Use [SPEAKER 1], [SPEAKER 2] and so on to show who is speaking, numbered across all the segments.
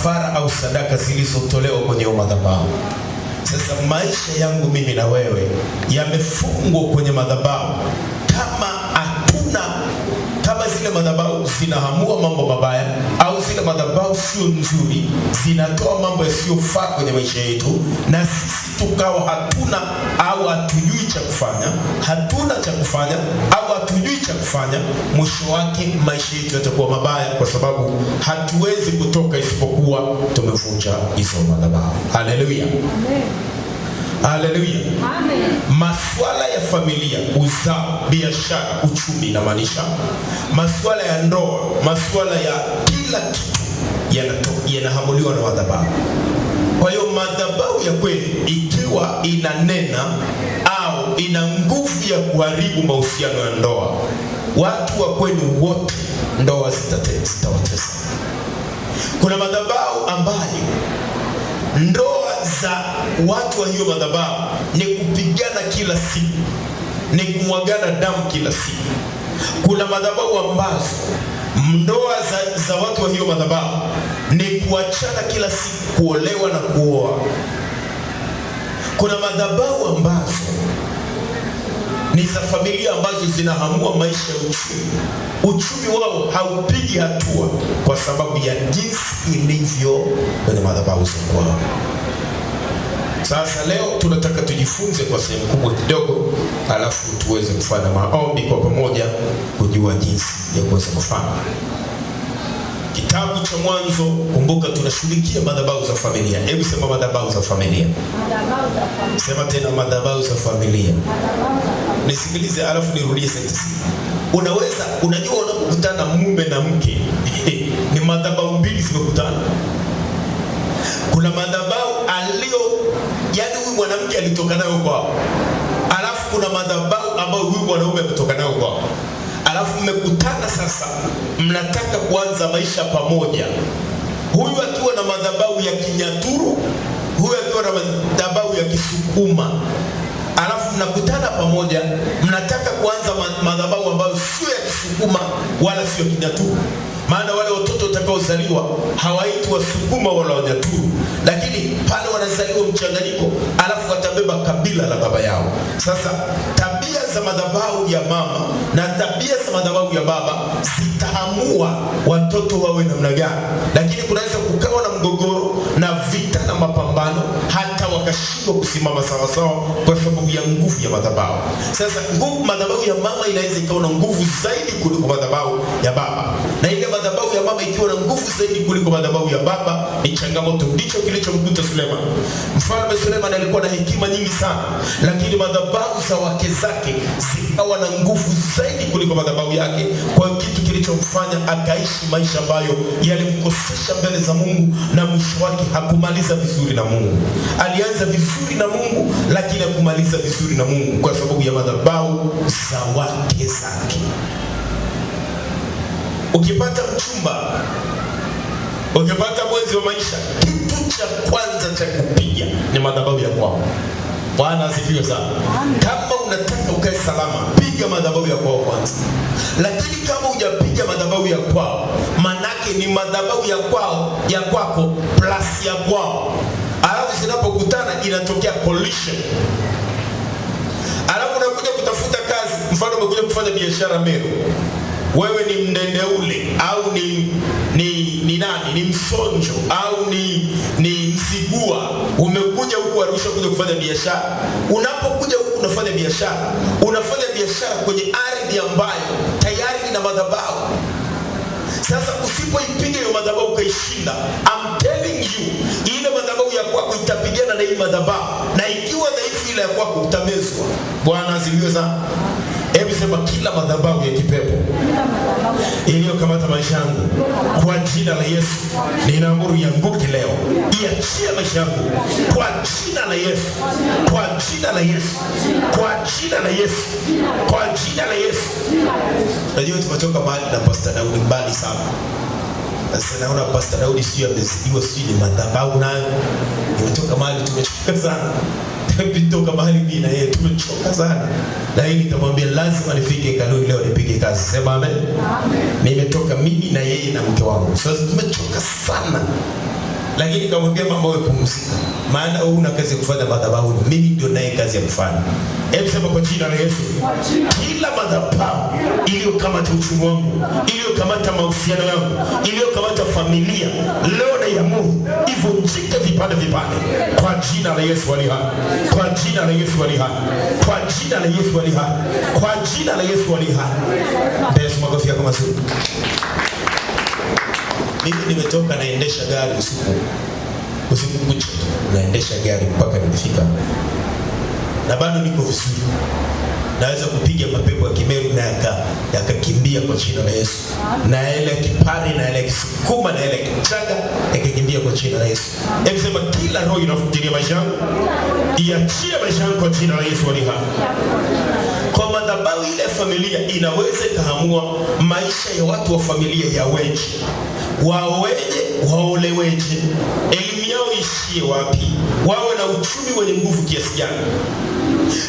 [SPEAKER 1] kafara au sadaka zilizotolewa kwenye madhabahu. Sasa maisha yangu mimi na wewe yamefungwa kwenye madhabahu. Kama zile madhabahu zinahamua mambo mabaya, au zile madhabahu sio nzuri, zinatoa mambo yasiyofaa kwenye maisha yetu, na sisi tukawa hatuna au hatujui cha kufanya, au hatujui cha kufanya, mwisho wake maisha yetu yatakuwa mabaya, kwa sababu hatuwezi kutoka isipokuwa tumevunja hizo madhabahu. Haleluya. Amen. Haleluya. Amen. Masuala ya familia, uzao, biashara, uchumi, na maanisha masuala ya ndoa, masuala ya kila kitu yanahamuliwa na madhabahu. Kwa hiyo madhabahu ya kweli ikiwa inanena au ina nguvu ya kuharibu mahusiano ya ndoa, watu wa kwenu wote ndoa zitawatesa. Kuna madhabahu ambayo ndoa za watu wa hiyo madhabahu ni kupigana kila siku, ni kumwagana damu kila siku. Kuna madhabahu ambazo ndoa za watu wa hiyo madhabahu ni kuachana kila siku, kuolewa na kuoa. Kuna madhabahu ambazo ni za familia ambazo zinahamua maisha ya uchumi wao haupigi hatua kwa sababu ya jinsi ilivyo kwenye madhabahu zao. Sasa leo tunataka tujifunze kwa sehemu kubwa kidogo, alafu tuweze kufanya maombi kwa pamoja kujua jinsi ya kuweza kufanya. Kitabu cha Mwanzo, kumbuka tunashughulikia madhabahu za familia. Hebu sema madhabahu za familia. Sema tena madhabahu za familia. Nisikilize alafu nirudie sentensi. Unajua unapokutana mume na mke ni madhabahu mbili zimekutana. Kuna madhabahu yani huyu mwanamke alitoka nayo kwao, alafu kuna madhabahu ambayo huyu mwanaume ametoka nayo kwao. Alafu mmekutana sasa, mnataka kuanza maisha pamoja. Huyu akiwa na madhabahu ya Kinyaturu, huyu akiwa na madhabahu ya Kisukuma. Alafu mnakutana pamoja, mnataka kuanza madhabahu ambayo sio ya Kisukuma wala sio ya Kinyaturu. Maana wale watoto watakaozaliwa hawaitwi Wasukuma wala Wanyaturu, lakini pale wanazaliwa mchanganyiko, alafu watabeba kabila la baba yao. Sasa tabia za madhabahu ya mama na tabia za madhabahu ya baba zitaamua watoto wawe namna gani. Lakini kunaweza kukawa na mgogoro na vita na mapambano, hata wakashindwa kusimama sawa sawa kwa sababu ya nguvu ya madhabahu. Sasa madhabahu ya mama inaweza ikawa na nguvu zaidi kuliko madhabahu ya baba, na ile madhabahu ya mama ikiwa na nguvu zaidi kuliko madhabahu ya baba ni changamoto. Ndicho kilichomkuta Suleiman. Mfalme Suleiman alikuwa na hekima nyingi sana, lakini madhabahu za wake zake zikawa na nguvu zaidi kuliko madhabahu yake. Kwa hiyo kitu kilichomfanya akaishi maisha ambayo yalimkosesha mbele za Mungu, na mwisho wake hakumaliza vizuri na Mungu. Alianza vizuri na Mungu, lakini hakumaliza vizuri na Mungu kwa sababu ya madhabahu za wake zake. Ukipata mchumba, ukipata mwenzi wa maisha, kitu cha kwanza cha kupiga ni madhabahu ya kwao. Bwana asifiwe sana. Kama unataka ukae salama, piga madhabahu ya kwao kwanza. Lakini kama hujapiga madhabahu ya kwao, manake ni madhabahu ya kwao ya kwako plus ya kwao. Alafu zinapokutana inatokea collision. Alafu unakuja kutafuta kazi, mfano umekuja kufanya biashara Meru. Wewe ni Mdendeule au ni nani? Ni Msonjo au ni Msigua. Umekuja huku Arusha kuja kufanya biashara. Unapokuja huku unafanya biashara kwenye ardhi ambayo tayari ina madhabahu. Sasa usipoipiga hiyo madhabahu ukaishinda, I'm telling you, ile madhabahu ya kwako itapigana na hii madhabahu, na ikiwa dhaifu ile ya kwako utamezwa. Bwana asifiwe sana. Hebu sema kila madhabahu ya kipepo iliyokamata maisha yangu kwa jina la Yesu ninaamuru ianguke leo. Iachie maisha yangu kwa jina la Yesu. Kwa jina la Yesu. Kwa jina la Yesu. Kwa jina la Yesu. Najua tumetoka mahali na Pastor Daudi mbali sana. Sasa naona Pastor Daudi sio amezidiwa, sio ni madhabahu nayo. Tumetoka mahali tumechoka sana. Tumetoka mahali mimi na yeye tumechoka sana. Na hili nikamwambia lazima nifike kanuni leo nipige kazi. Sema amen. Amen. Nimetoka mimi na yeye na mke wangu. Sasa tumechoka sana. Lakini kamwambia mama, wewe pumzika, maana wewe una kazi ya kufanya madhabahu, mimi ndio naye kazi ya kufanya. Hebu sema kwa jina la Yesu, kila madhabahu iliyokamata uchumi wangu, iliyokamata mahusiano yangu, iliyokamata familia, leo naiamuru ivunjike vipande vipande kwa jina la Yesu aliye hai, kwa jina la Yesu aliye hai, kwa jina la Yesu aliye hai, kwa jina la Yesu aliye hai. Yesu makofi yako mazuri. Mimi nimetoka naendesha gari usiku kucha, naendesha gari mpaka nimefika, na bado niko vizuri. Naweza kupiga mapepo ya Kimeru na yakakimbia kwa jina la Yesu, na ile kipari na ile kisukuma na ile kichaga yakakimbia kwa jina la Yesu. Hebu sema, kila roho inafuatilia maisha yangu iachie maisha yangu kwa jina la Yesu aliye hai. Kwa madhabahu ile familia inaweza ikaamua maisha ya watu wa familia yaweje, waweje, waoleweje, elimu yao ishie wapi, wawe na uchumi wenye nguvu kiasi gani.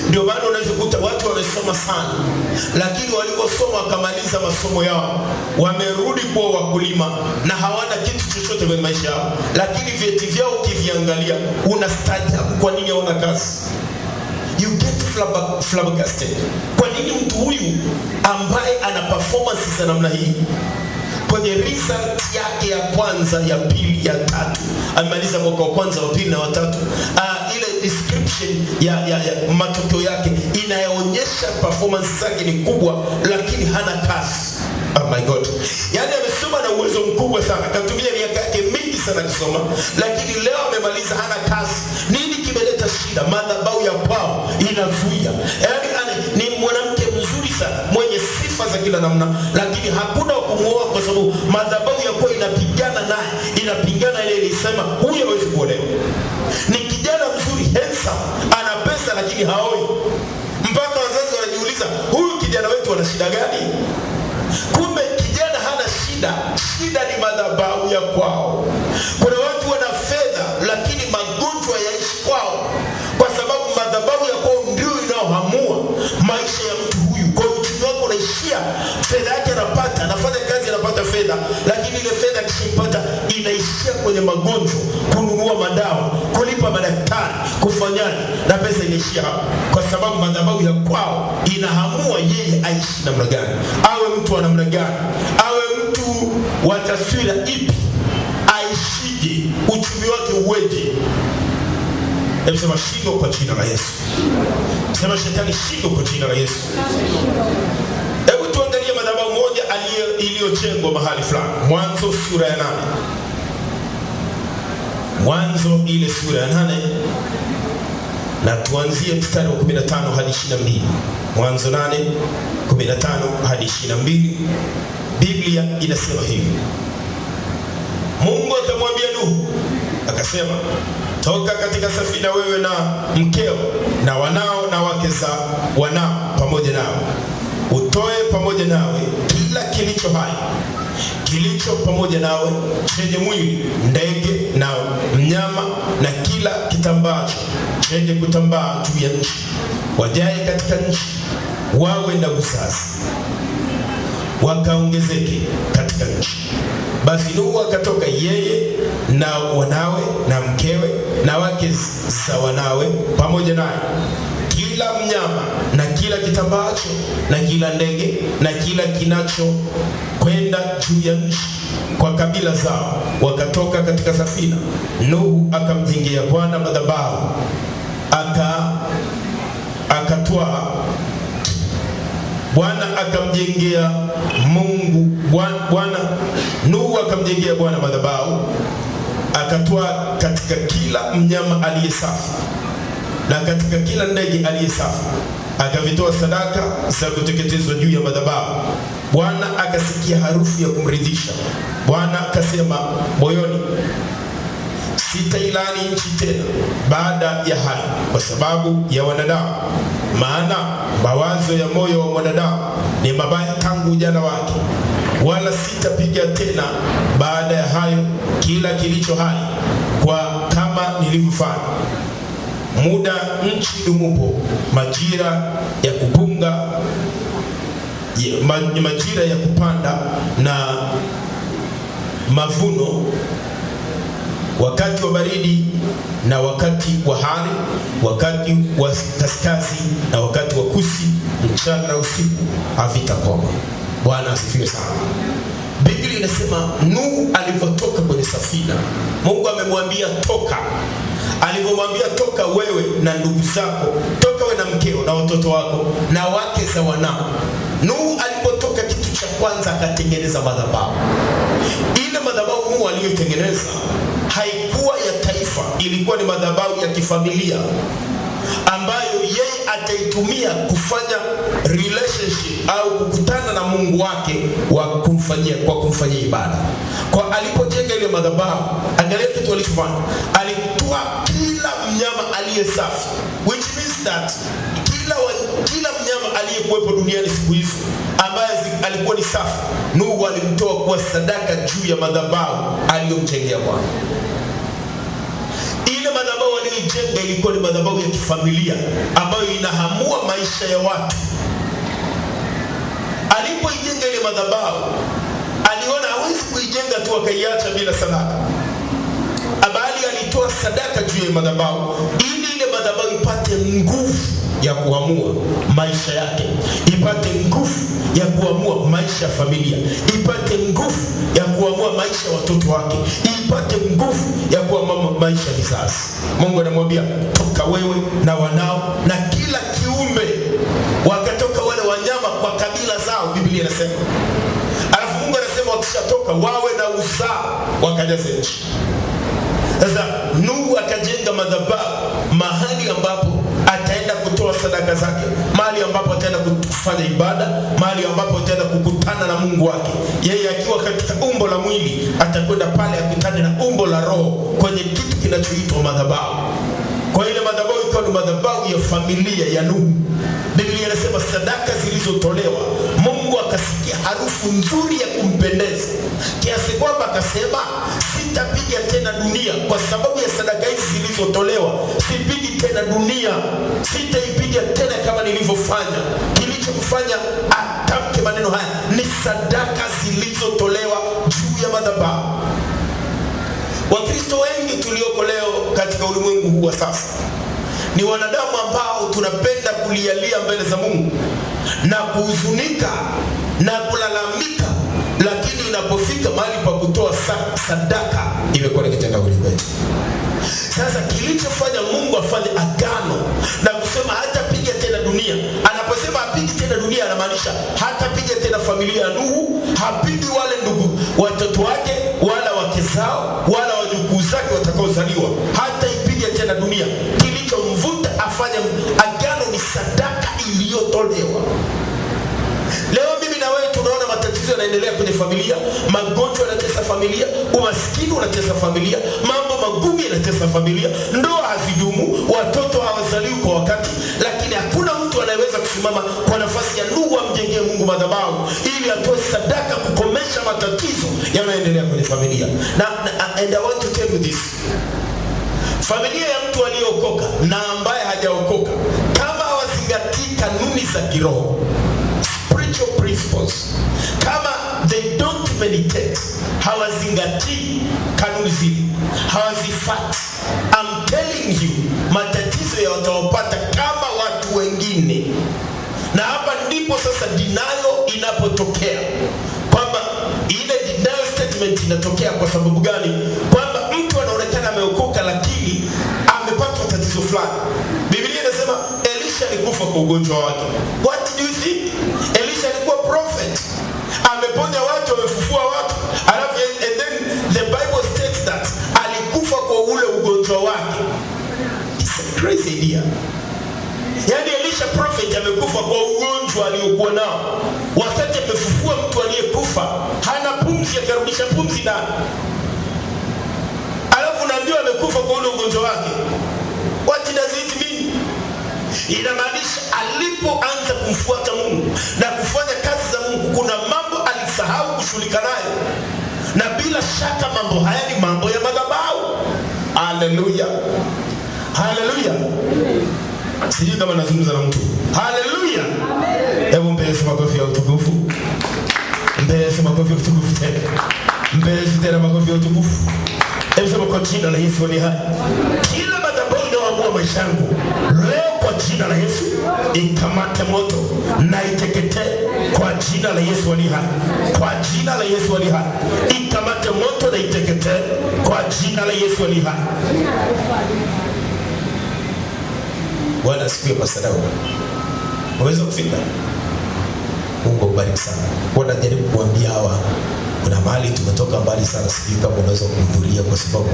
[SPEAKER 1] Ndio maana unaweza kukuta watu wamesoma sana, lakini waliposoma wakamaliza masomo yao wamerudi kuwa wakulima na hawana kitu chochote kwenye maisha yao, lakini vyeti vyao ukiviangalia unastaajabu kwa nini hawana kazi. You get flabbergasted. Kwa nini mtu huyu ambaye ana performance za namna hii kwenye result yake ya kwanza, ya pili, ya tatu, amemaliza mwaka wa kwanza, wa pili na wa tatu, ile description ya matokeo yake inayoonyesha performance zake ni kubwa, lakini hana kazi. Oh my God. Yaani amesoma na uwezo mkubwa sana, akatumia miaka yake mingi sana kusoma, lakini leo amemaliza hana kazi. Nini kimeleta shida? Madhabahu ya kwao inazuia. Yaani ni mwanamke mzuri sana, mwenye sifa za kila namna, lakini hakuna kumuoa kwa sababu madhabahu ya kwao inapigana naye, inapingana ile ilisema huyu hawezi kuolewa. Ni kijana mzuri, handsome, ana pesa lakini haoi. Mpaka wazazi wanajiuliza, huyu kijana wetu ana shida gani? Kumbe kijana hana shida, shida ni madhabahu ya kwao. Kuna watu wana fedha lakini magonjwa yaishi kwao, kwa sababu madhabahu ya kwao ndio inayoamua maisha ya mtu huyu. Kwa uchumi wako unaishia, fedha yake anapata, anafanya kazi anapata fedha, lakini ile fedha akishaipata inaishia kwenye magonjwa, kununua madawa, kulipa madaktari, kufanyaje, na pesa inaishia hapo, kwa sababu madhabahu ya kwao inaamua yeye aishi namna gani, awe mtu wa namna gani, awe mtu wa taswira ipi, aishije, uchumi wake uweje. Hebu sema shindo kwa jina la Yesu. Sema shetani shindo kwa jina la Yesu. Hebu tuangalie madhabahu moja iliyojengwa mahali fulani. Mwanzo sura ya 8. Mwanzo ile sura ya 8, na tuanzie mstari wa 15 hadi 22. Mwanzo 8:15 hadi 22. Biblia inasema hivi: Mungu akamwambia Nuhu akasema, toka katika safina wewe na mkeo na wanao na wake za wanao pamoja nao, utoe pamoja nawe kila kilicho hai, kilicho pamoja nawe chenye mwili, ndege na mnyama, na kila kitambacho chenye kutambaa juu ya nchi, wajaye katika nchi, wawe na uzazi, wakaongezeke katika nchi. Basi Nuhu akatoka, yeye na wanawe na mkewe na wake za wanawe pamoja naye, kila mnyama na kila kitambaacho na kila ndege na kila kinacho kwenda juu ya nchi, kwa kabila zao, wakatoka katika safina. Nuhu akamjengea Bwana madhabahu, akatwaa. Bwana akamjengea Nuhu akamjengea Bwana madhabahu, akatwaa katika kila mnyama aliye safi na katika kila ndege aliye safi, akavitoa sadaka za kuteketezwa juu ya madhabahu. Bwana akasikia harufu ya kumridhisha. Bwana akasema moyoni, sitailani nchi tena baada ya haya kwa sababu ya wanadamu, maana mawazo ya moyo wa mwanadamu ni mabaya tangu ujana wake, wala sitapiga tena baada ya hayo kila kilicho hai kwa kama nilivyofanya. Muda nchi dumupo, majira ya kupunga, majira ya kupanda na mavuno, wakati wa baridi na wakati wa hari, wakati wa kaskazi na wakati wa kusi, mchana na usiku havitakoma. Bwana asifiwe sana. Biblia inasema Nuhu alipotoka kwenye safina, Mungu amemwambia toka. Alipomwambia toka wewe na ndugu zako, toka wewe na mkeo na watoto wako na wake za wanao. Nuhu alipotoka, kitu cha kwanza akatengeneza madhabahu. Ile madhabahu Nuhu aliyotengeneza haikuwa ya taifa, ilikuwa ni madhabahu ya kifamilia ambayo yeye ataitumia kufanya relationship au kukutana na Mungu wake kwa kumfanyia ibada. Kwa alipojenga ile madhabahu, angalia kitu alichofanya. Alitoa kila mnyama aliye safi, which means that kila mnyama aliyekuwepo duniani siku hizo ambaye alikuwa ni safi, Nuhu alimtoa kuwa sadaka juu ya madhabahu aliyomjengea Bwana. Ile madhabahu aliyojenga ilikuwa ni madhabahu ya kifamilia ambayo inahamua maisha ya watu. Alipoijenga ile madhabahu, aliona hawezi kuijenga tu akaiacha bila sadaka. Bali alitoa sadaka juu ya madhabahu ili ile madhabahu ipate nguvu ya kuamua maisha yake, ipate nguvu ya kuamua maisha ya familia, ipate nguvu ya kuamua maisha ya watoto wake, ipate nguvu ya kuamua maisha ya kizazi. Mungu anamwambia toka wewe na wanao na kila kiumbe. Wakatoka wale wanyama kwa kabila zao, Biblia inasema. Alafu Mungu anasema wakishatoka wawe na uzao wakajaze nchi. Sasa Nuhu akajenga madhabahu mahali ambapo ataenda kutoa sadaka zake, mahali ambapo ataenda kufanya ibada, mahali ambapo ataenda kukutana na Mungu wake. Yeye akiwa katika umbo la mwili atakwenda pale akutane na umbo la roho kwenye kitu kinachoitwa madhabahu. Kwa ile madhabahu ikawa ni madhabahu ya familia ya Nuhu. Biblia inasema sadaka zilizotolewa, Mungu akasikia harufu nzuri ya kumpendeza, kiasi kwamba akasema sitapiga tena dunia kwa sababu ya sadaka hizi zilizotolewa. Sipigi tena dunia, sitaipiga tena kama nilivyofanya. Kilichokufanya atamke maneno haya ni sadaka zilizotolewa juu ya madhabahu. Wakristo wengi tulioko leo katika ulimwengu huu wa sasa ni wanadamu ambao tunapenda kulialia mbele za Mungu na kuhuzunika na kulalamika, lakini inapofika mahali pa kutoa sadaka imekuwa ni kitendawili kwetu. Sasa kilichofanya Mungu afanye agano na kusema hatapiga tena dunia, anaposema hapigi tena dunia anamaanisha hatapiga tena familia ya Nuhu, hapigi wale ndugu watoto wake wala wake zao wala wajukuu zake watakaozaliwa, hataipiga tena dunia. Kilichomvuta afanye agano ni sadaka iliyotolewa. Leo mimi na wewe tunaona matatizo yanaendelea kwenye familia, magonjwa yanatesa familia, umaskini unatesa familia, mambo magumu yanatesa familia, ndoa hazidumu, watoto hawazaliwi kwa wakati, lakini hakuna mtu anayeweza kusimama kwa nafasi ya Nuhu amjengee Mungu madhabahu ili atoe sadaka kukomesha matatizo yanayoendelea kwenye familia. And I want to tell you this. Familia ya mtu aliyeokoka na ambaye hajaokoka, kama hawazingatii kanuni za kiroho, spiritual principles, kama they don't meditate, hawazingatii kanuni zile, hawazifati, I'm telling you, matatizo yatawapata kama watu wengine. Na hapa ndipo sasa denial inapotokea, kwamba ile denial statement inatokea kwa sababu gani? Kwamba mtu anaonekana ameokoka lakini amepata tatizo fulani. Biblia inasema Elisha alikufa kwa ugonjwa wake. What do you think? Elisha alikuwa prophet, ameponya watu, amefufua watu, alafu and then the Bible states that alikufa kwa ule ugonjwa wake. It's a crazy idea. Yaani Elisha prophet amekufa kwa ugonjwa aliokuwa nao, wakati amefufua mtu aliyekufa hana pumzi, akarudisha pumzi ndani, alafu naambiwa amekufa kwa ule ugonjwa wake. What does it mean? Inamaanisha alipoanza kumfuata Mungu na kufanya kazi za Mungu, kuna mambo alisahau kushughulika nayo, na bila shaka mambo haya ni mambo ya madhabahu. Haleluya, haleluya. Sijui kama nazungumza na mtu. Haleluya. Hebu mpe Yesu makofi ya utukufu. Mpe Yesu makofi ya utukufu tena. Mpe Yesu tena makofi ya utukufu. Hebu kwa jina la Yesu ni hai. Kila madhabahu inayoamua maisha yangu leo kwa jina la Yesu ikamate moto na iteketee kwa jina la Yesu ni hai. Kwa jina la Yesu ni hai. Ikamate moto na iteketee kwa jina la Yesu ni hai. Bwana asifiwe Pastor Daudi. Unaweza kufika? Mungu akubariki sana. Kwa najaribu kuambia hawa kuna mahali tumetoka mbali sana, sijui kama unaweza kuhudhuria kwa sababu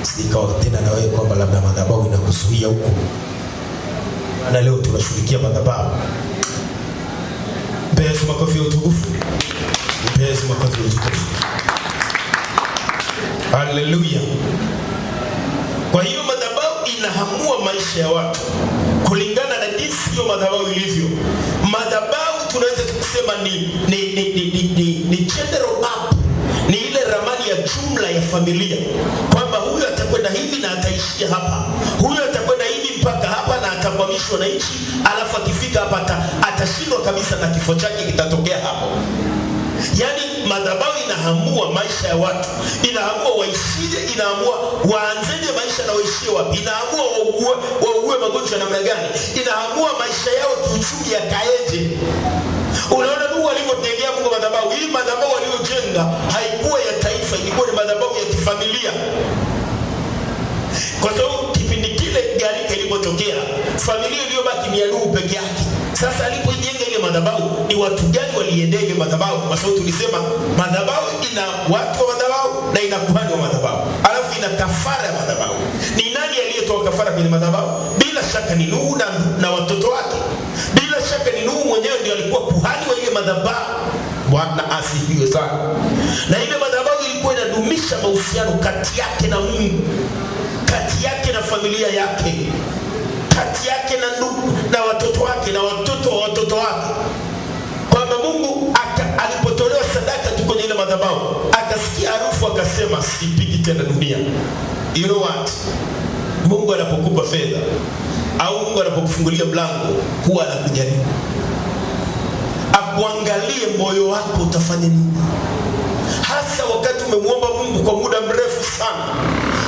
[SPEAKER 1] sikawa tena na wewe kwamba labda madhabahu inakuzuia huko. Na leo tunashughulikia madhabahu. Yesu makofi ya utukufu. Yesu makofi ya utukufu. Haleluya. Kwa hiyo madhabahu inahamua maisha ya watu kulingana na jinsi hiyo madhabahu ilivyo. Madhabahu tunaweza kusema ni general map, ni ile ramani ya jumla ya familia, kwamba huyu atakwenda hivi na ataishia hapa, huyu atakwenda hivi mpaka hapa na atakwamishwa na nchi, alafu akifika hapa atashindwa kabisa na kifo chake kitatokea hapo. Yani madhabahu inahamua maisha ya watu, inahamua waishije, inahamua waanzeje maisha na waishie wapi, inahamua waugue magonjwa namna gani, inahamua maisha yao kiuchumi yakaeje. Unaona Mungu alivyotengea Mungu madhabahu. Hii madhabahu aliyojenga haikuwa ya taifa, ilikuwa ni madhabahu ya kifamilia. Kwa sababu kipindi kile gharika ilipotokea, familia iliyobaki ni ya Nuhu peke yake. Sasa alipojenga ile madhabahu, ni watu gani waliendea ile madhabahu? Kwa sababu tulisema madhabahu ina watu wa madhabahu na ina kuhani wa madhabahu, alafu ina kafara ya madhabahu. Ni nani aliyetoa kafara kwenye madhabahu? Bila shaka ni Nuhu na watoto wake. Bila shaka ni Nuhu mwenyewe ndiye alikuwa kuhani wa ile madhabahu. Bwana asifiwe sana. Na ile madhabahu ilikuwa inadumisha mahusiano kati yake na Mungu, kati yake na familia yake, kati yake na ndugu na watoto wake na watoto wa watoto wake. Kwamba Mungu alipotolewa sadaka tu kwenye ile madhabahu, akasikia harufu akasema sipigi tena dunia. You know what? Mungu anapokupa fedha au Mungu anapokufungulia mlango, huwa anakujaribu akuangalie moyo wako utafanya nini. Hasa wakati umemuomba Mungu kwa muda mrefu sana,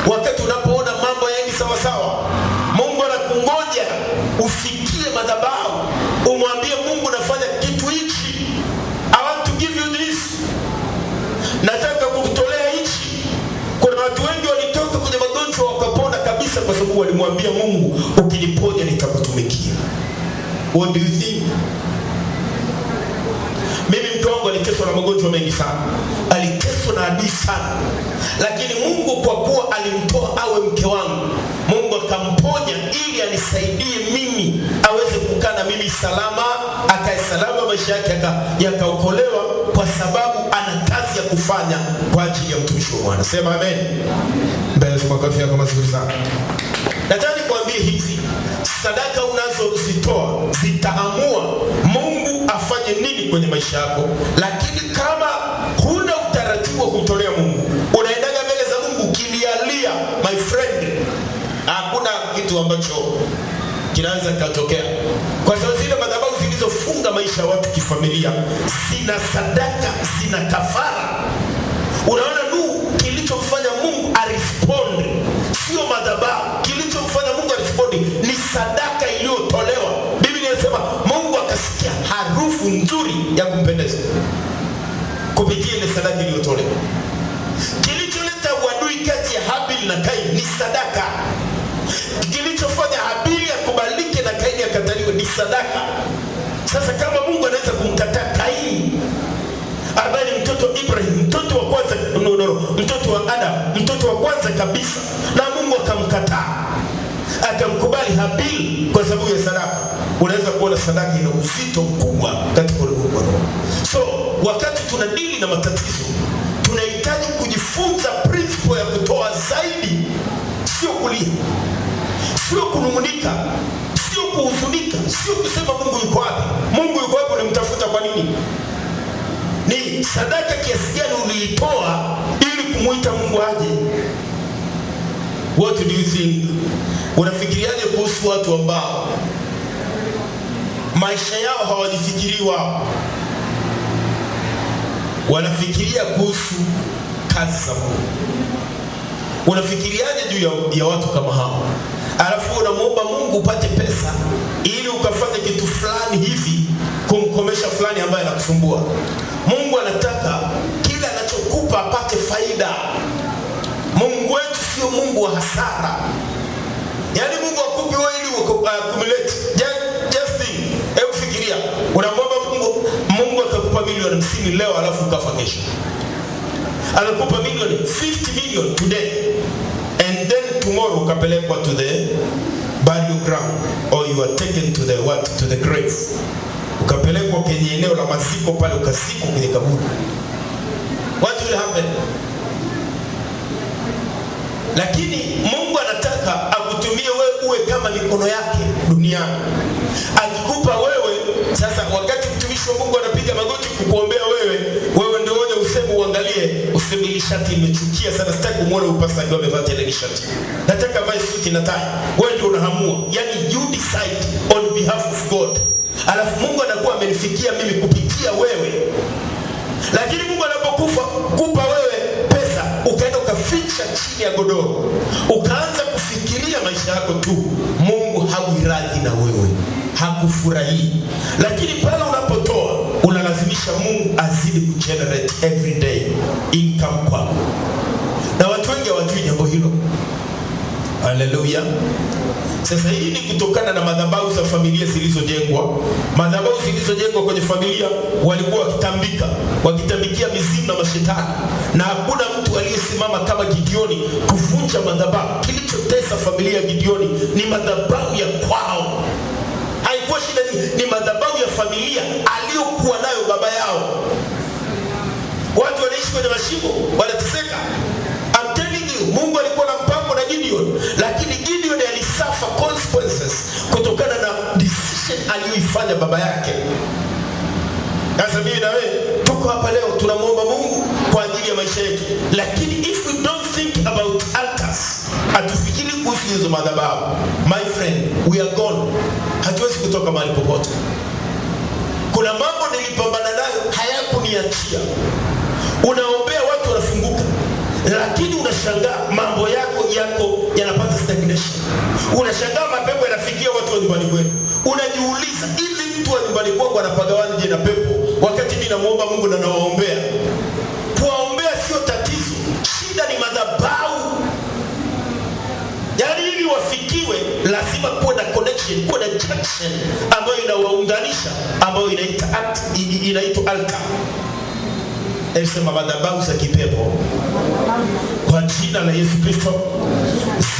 [SPEAKER 1] wakati unapoona mambo yaendi sawa sawa, Mungu anakungoja ufikie madhabahu, umwambie Mungu nafanya kitu hichi, I want to give you this, nataka kukutolea hichi. Kuna watu wengi walitoka kwenye magonjwa wakapona kabisa kwa sababu walimwambia Mungu, ukiniponya nitakutumikia. What do you think? Mimi mke wangu aliteswa na magonjwa mengi sana, aliteswa na adui sana, lakini Mungu kwa kuwa alimtoa awe mke wangu, Mungu akamponya ili anisaidie mimi aweze kukaa na mimi salama, akae salama, maisha yake yakaokolewa, kwa sababu ana kazi ya kufanya kwa ajili ya mtumishi wa Bwana. Sema amen. Mbele kwa makofi yako mazuri sana. Nataka nikwambie hivi, sadaka unazozitoa zitaamua Mungu afanye nini kwenye maisha yako. Lakini kama huna utaratibu wa kumtolea Mungu, unaendaga mbele za Mungu kilialia, my friend, hakuna kitu ambacho kinaweza kutokea. Kwa sababu zile madhabahu zilizofunga maisha ya watu kifamilia zina sadaka, zina kafara. Unaona Nuhu, kilichomfanya Mungu arespond sio madhabahu, kilichomfanya Mungu arespond ni sadaka iliyotolewa. Biblia inasema Mungu akasikia harufu nzuri ya kumpendeza kupitia ile sadaka iliyotolewa. Kilicholeta uadui kati ya Habili na Kaini ni sadaka. Kilichofanya Habili akubalike na Kaini akataliwe ni sadaka. Sasa kama Mungu anaweza kumkataa Kaini ambaye ni mtoto wa Ibrahim, mtoto wa kwanza, mtoto wa Adam, mtoto wa kwanza kabisa, na Mungu akamkataa, akamkubali Habili kwa sababu ya sadaka, unaweza kuona sadaka ina uzito mkubwa katika ulimwengu wa roho. So wakati tunadili na matatizo, tunahitaji kujifunza principle ya kutoa zaidi, sio kulia, sio kunung'unika, sio kuhuzunika, sio kusema Mungu yuko wapi. Mungu yuko wapi unamtafuta kwa nini? Ni sadaka kiasi gani uliitoa ili kumuita Mungu aje? What do you think? Unafikiriaje kuhusu watu ambao maisha yao hawajifikiri wao, wanafikiria kuhusu kazi za Mungu? Unafikiriaje juu ya watu kama hao? Alafu unamuomba Mungu upate pesa ili ukafanya kitu fulani hivi kumkomesha fulani ambaye anakusumbua. Mungu anataka kila anachokupa apate faida. Mungu wetu sio Mungu wa hasara. Yaani Mungu akupi wewe ili accumulate. Just think. Hebu fikiria, unamwomba Mungu atakupa milioni 50 leo alafu ukafa kesho. Anakupa milioni 50 million today, and then tomorrow ukapelekwa to the burial ground, or you are taken to the what? To the grave. Ukapelekwa kwenye eneo la maziko pale, ukazikwa kwenye kaburi. What will happen? Lakini Mungu anataka akutumie wewe uwe kama mikono yake duniani. Akikupa wewe, sasa wakati mtumishi wa Mungu anapiga magoti kukuombea wewe ndio wewe useme uangalie, useme ile shati imechukia sana, sitaki kumuona upasta akiwa amevaa ile shati. Nataka vae suti na tai. Wewe ndio unahamua. Yaani you decide on behalf of God. Alafu Mungu anakuwa amenifikia mimi kupitia wewe. Lakini Mungu anapokupa wewe pesa, ukaenda ukaficha chini ya godoro, ukaanza kufikiria maisha yako tu, Mungu hauiradhi na wewe, hakufurahii. Lakini pale unapotoa, unalazimisha Mungu azidi kugenerate every day income kwako. Na watu wengi hawajui jambo hilo. Haleluya. Sasa hii ni kutokana na madhabahu za familia zilizojengwa. Madhabahu zilizojengwa kwenye familia walikuwa wakitambikia mizimu na mashetani. Na hakuna mtu aliyesimama kama Gideoni kuvunja madhabahu. Kilichotesa familia ya Gideoni ni madhabahu ya kwao. Haikuwa shida, ni madhabahu ya familia aliyokuwa nayo baba yao. Watu wanaishi kwenye mashimo, wanateseka. I'm telling you, Mungu alikuwa na mpango na Gideon, lakini Gideon alisuffer consequences kutokana na decision aliyoifanya baba yake. Sasa mimi na wewe tuko hapa leo tunamwomba Mungu kwa ajili ya maisha yetu, lakini if we don't think about altars, hatufikiri kuhusu hizo madhabahu, my friend, we are gone. Hatuwezi kutoka mahali popote. Kuna mambo nilipambana nayo hayakuniachia. Unaombea watu wanafunguka, lakini unashangaa mambo yako yanapata stagnation. Unashangaa mapepo yanafikia watu wa nyumbani kwenu. Unajiuliza, hivi mtu wa nyumbani kwangu anapagawaje na pepo wakati mimi namuomba Mungu na nawaombea? Kuwaombea sio tatizo, shida ni madhabahu. Yaani ili wafikiwe lazima kuwe na connection, kuwe na junction ambayo inawaunganisha, ambayo inaitwa altar. Sema madhabahu za kipepo kwa jina la Yesu Kristo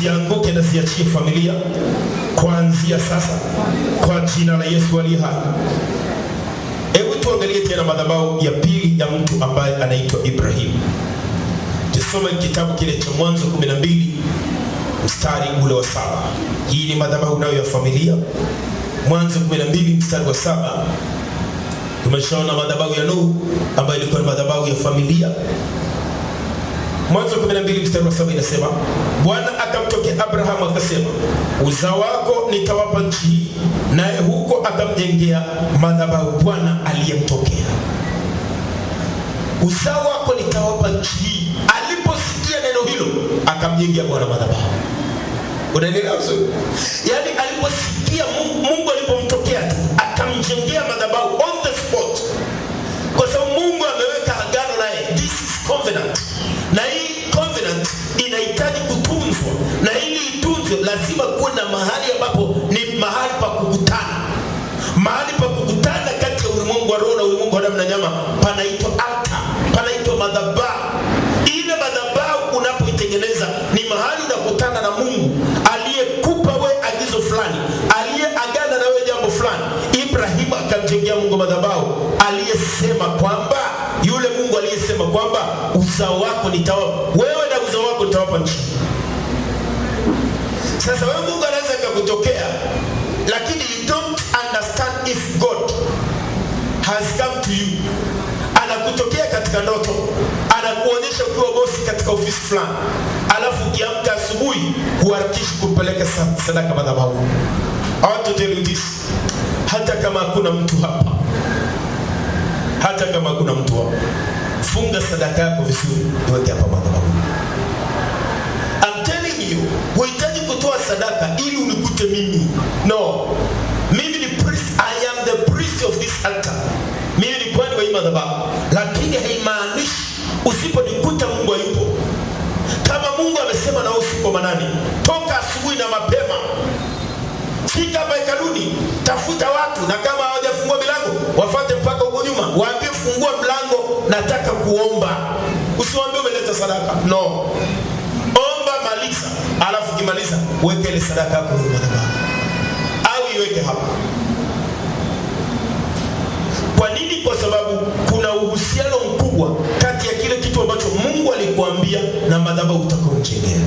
[SPEAKER 1] zianguke na ziachie familia kuanzia sasa kwa jina la Yesu aliye hai. Hebu tuangalie tena madhabahu ya pili ya mtu ambaye anaitwa Ibrahim. Tusome kitabu kile cha Mwanzo 12 mstari ule wa 7. Hii ni madhabahu nayo ya familia. Mwanzo 12 mstari wa 7. Tumeshaona madhabahu ya Nuhu ambayo ilikuwa ni madhabahu ya familia. Mwanzo 12 mstari wa 7 inasema, Bwana akamtokea Abrahamu akasema, uzao wako nitawapa nchi hii, naye huko akamjengea madhabahu Bwana aliyemtokea. Uzao wako nitawapa nchi hii. Aliposikia neno hilo akamjengea Bwana madhabahu. Unaelewa vizuri? Yaani aliposikia Mungu alipomtokea tu akamjengea madhabahu on the spot. Kwa sababu Mungu ameweka agano naye. This is covenant. Na hii covenant inahitaji kutunzwa. Na ili itunzwe lazima kuwe na mahali ambapo ni mahali pa kukutana. Mahali pa kukutana kati ya ulimwengu wa roho na ulimwengu wa damu na nyama panaitwa altar, panaitwa madhabahu. Ile madhabahu unapoitengeneza ni mahali unakutana na Mungu aliyekupa wewe agizo fulani, aliyeagana na wewe jambo fulani. Ibrahimu akamjengea Mungu madhabahu aliyesema kwamba, yule Mungu aliyesema kwamba uzao wako nitawapa wewe na uzao wako nitawapa nchi. Sasa wewe Mungu anaweza kukutokea, lakini you don't understand if God has come to you. Anakutokea katika ndoto, anakuonyesha ukiwa bosi katika ofisi fulani, alafu ukiamka asubuhi huharakishi kupeleka sadaka madhabahu. I want to tell you this, hata kama hakuna mtu hapa, funga sadaka yako vizuri, iweke hapa madhabahu. No. Mimi ni priest, I am the priest of this altar. Mimi ni kuhani wa hii madhabahu. Lakini haimaanishi usiponikuta Mungu hayupo. Kama Mungu amesema na usiku manani, toka asubuhi na mapema. Fika hapa hekaluni, tafuta watu, na kama hawajafungua milango, wafuate mpaka huko nyuma. Waambie fungua mlango, nataka kuomba. Usiwaambie umeleta sadaka. No. Omba, maliza. Alafu kimaliza, weke ile sadaka hapo kwenye madhabahu. Au iweke hapa. Kwa nini? Kwa sababu kuna uhusiano mkubwa kati ya kile kitu ambacho Mungu alikuambia na madhabahu utakaojengea.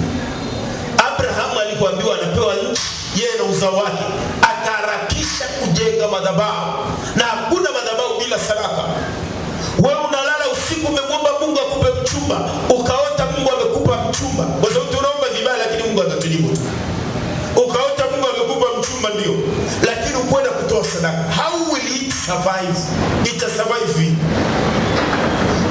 [SPEAKER 1] Abrahamu alikuambiwa anapewa nchi, yeye na uzao wake, akaharakisha kujenga madhabahu. Na hakuna madhabahu bila sadaka. Wewe unalala usiku umemwomba Mungu akupe mchumba, ukaota Mungu amekupa mchumba. Kwa sababu tunaomba vibaya lakini Mungu atatujibu tu. Ukaota Mungu amekupa mchumba ndio, lakini ukwenda kutoa sadaka. How will it survive? Ita survive.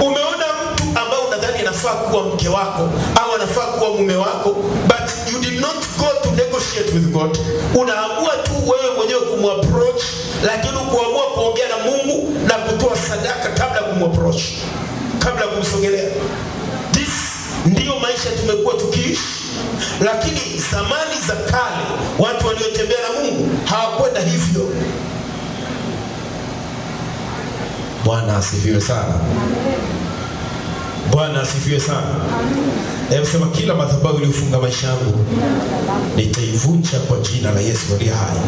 [SPEAKER 1] Umeona mtu ambaye unadhani anafaa kuwa mke wako au anafaa kuwa mume wako, but you did not go to negotiate with God. Unaamua tu wewe mwenyewe kumapproach, lakini kuamua kuongea na Mungu na kutoa sadaka kabla kumapproach, kabla kumsogelea. This ndio maisha tumekuwa tukiishi. Lakini zamani za kale watu waliotembea na Mungu hawakwenda hivyo. Bwana asifiwe sana. Bwana asifiwe sana. Hebu sema, kila madhabahu iliyofunga maisha yangu nitaivunja kwa jina la Yesu aliye hai.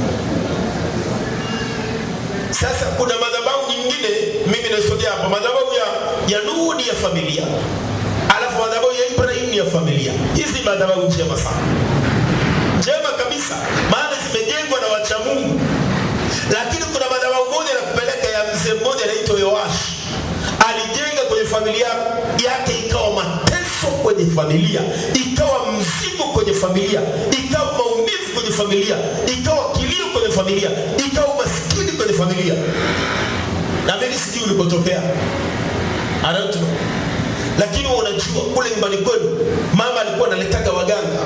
[SPEAKER 1] Sasa kuna madhabahu nyingine, mimi nasogea hapa. Madhabahu ya Nuhu ni ya familia. Alafu madhabahu ya Ibrahim ni ya familia. Hizi madhabahu njema sana. Njema kabisa, maana zimejengwa na wacha Mungu. Lakini kuna madhabahu moja na kupeleka ya mzee mmoja anaitwa Yoash. Alijenga kwenye familia yake, ikawa mateso kwenye familia, ikawa mzigo kwenye familia, ikawa maumivu kwenye familia, ikawa kilio kwenye familia, ikawa maskini kwenye familia. Na mimi sijui ulipotokea. I don't know. Lakini unajua kule nyumbani kwenu mama alikuwa analetaga waganga.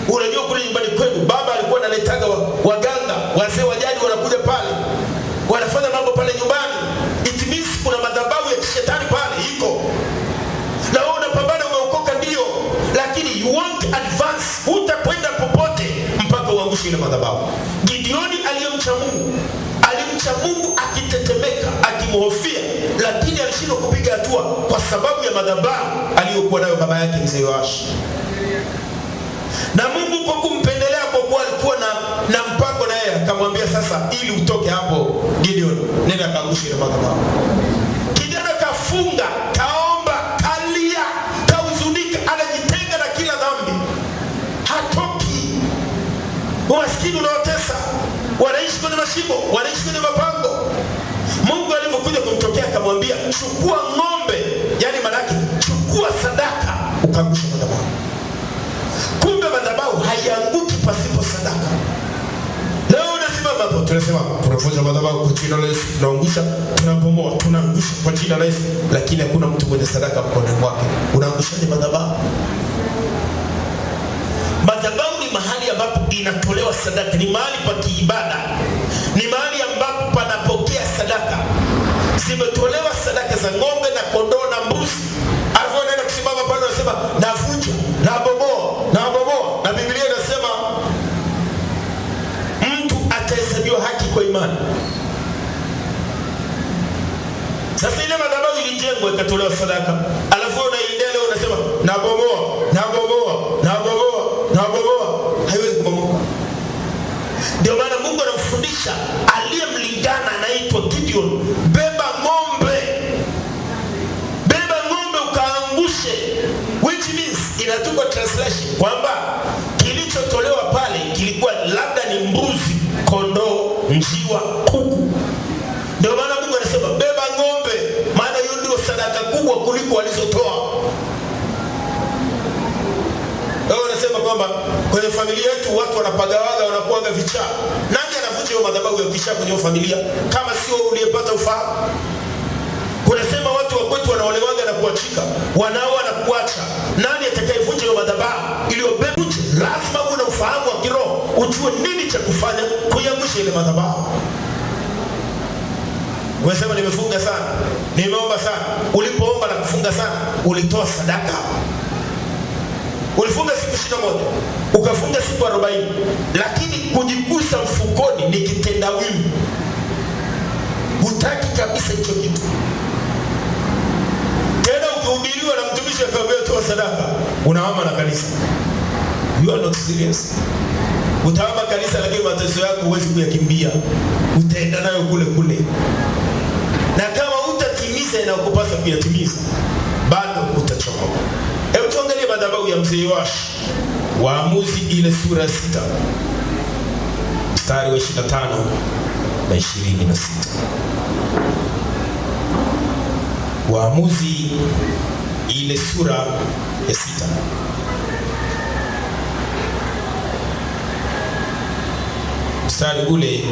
[SPEAKER 1] Unajua kule nyumbani kwenu baba alikuwa analetaga waganga. Wazee wa jadi wanakuja pale, wanafanya mambo pale nyumbani. It means kuna madhabahu ya kishetani pale iko. Na wewe unapambana, umeokoka ndio, lakini you won't advance. Hutakwenda popote mpaka uangushe ile madhabahu. Gideoni aliyemcha Mungu, alimcha Mungu akitetemeka, akimhofia, lakini alishindwa kupiga hatua kwa sababu ya madhabahu aliyokuwa nayo baba yake mzee Yoash. Na Mungu kwa kumpendelea, kwa kuwa alikuwa na mpango na yeye, akamwambia sasa, ili utoke hapo Gideon, nenda kaangushe ile madhabahu. Kijana kafunga, kaomba, kalia, kahuzunika, anajitenga na kila dhambi. Hatoki. Maskini unaotesa, wanaishi kwenye mashimo, wanaishi kwenye mapango. Mungu alipokuja kumtokea akamwambia, chukua ng'ombe, yani manake chukua sadaka, ukaangusha madhabahu. Kumbe madhabahu haianguki pasipo sadaka. Leo unasimama hapo, tunasema tunavunja madhabahu kwa jina la Yesu, tunaangusha, tunabomoa, tunaangusha kwa jina la Yesu, lakini hakuna mtu mwenye sadaka mkononi mwake. Unaangushaje madhabahu? Madhabahu ni mahali ambapo inatolewa sadaka, ni mahali pa kiibada, ni mahali ambapo panapokea sadaka. Zimetolewa sadaka za ng'ombe na kondoo na mbuzi. Alafu anaenda kusimama pale anasema navunja, nabomoa, nabomoa. Na Biblia inasema mtu atahesabiwa haki kwa imani. Sasa ile madhabahu ilijengwa, ikatolewa sadaka. Alafu unaendelea leo unasema nabomoa, nabomoa, nabomoa, nabomoa. Haiwezi kubomoka. Ndio maana Mungu anamfundisha aliyemlingana, anaitwa Gideon, beba ng'ombe. Beba ng'ombe ukaangushe. Which means inatupa translation kwamba kilichotolewa pale kilikuwa labda ni mbuzi, kondoo, njiwa, kuku. Ndio maana Mungu anasema beba ng'ombe, maana hiyo ndio sadaka kubwa kuliko walizotoa. Wao wanasema kwamba kwenye familia yetu watu wanapagawaga, wanakuaga vichaa. Nani anavunja hiyo madhabahu ya vichaa kwenye familia kama sio uliyepata ufahamu? Unasema watu wa kwetu wanaolewaga na kuachika, wanaoa na kuacha. Nani atakayevunja hiyo madhabahu iliyobeba? Lazima uwe na ufahamu wa kiroho, ujue nini cha kufanya kuiangusha ile madhabahu. Unasema nimefunga sana, nimeomba sana. Ulipoomba na kufunga sana, ulitoa sadaka. Ulifunga siku 21, ukafunga siku 40, lakini kujigusa mfukoni ni kitendawili. Hutaki kabisa hicho kitu. Tena ukihubiriwa na mtumishi akamwambia toa sadaka, unahama na kanisa. You are not serious. Utahama kanisa, lakini mateso yako huwezi kuyakimbia. Utaenda nayo kule kule. Na kama utatimiza inayokupasa kuyatimiza, bado utachomoka. Hebu tuangalie madhabahu ya mzee Yoashi. Waamuzi ile sura 6 mstari wa 25 na 26. Waamuzi ile sura ya 6 mstari ule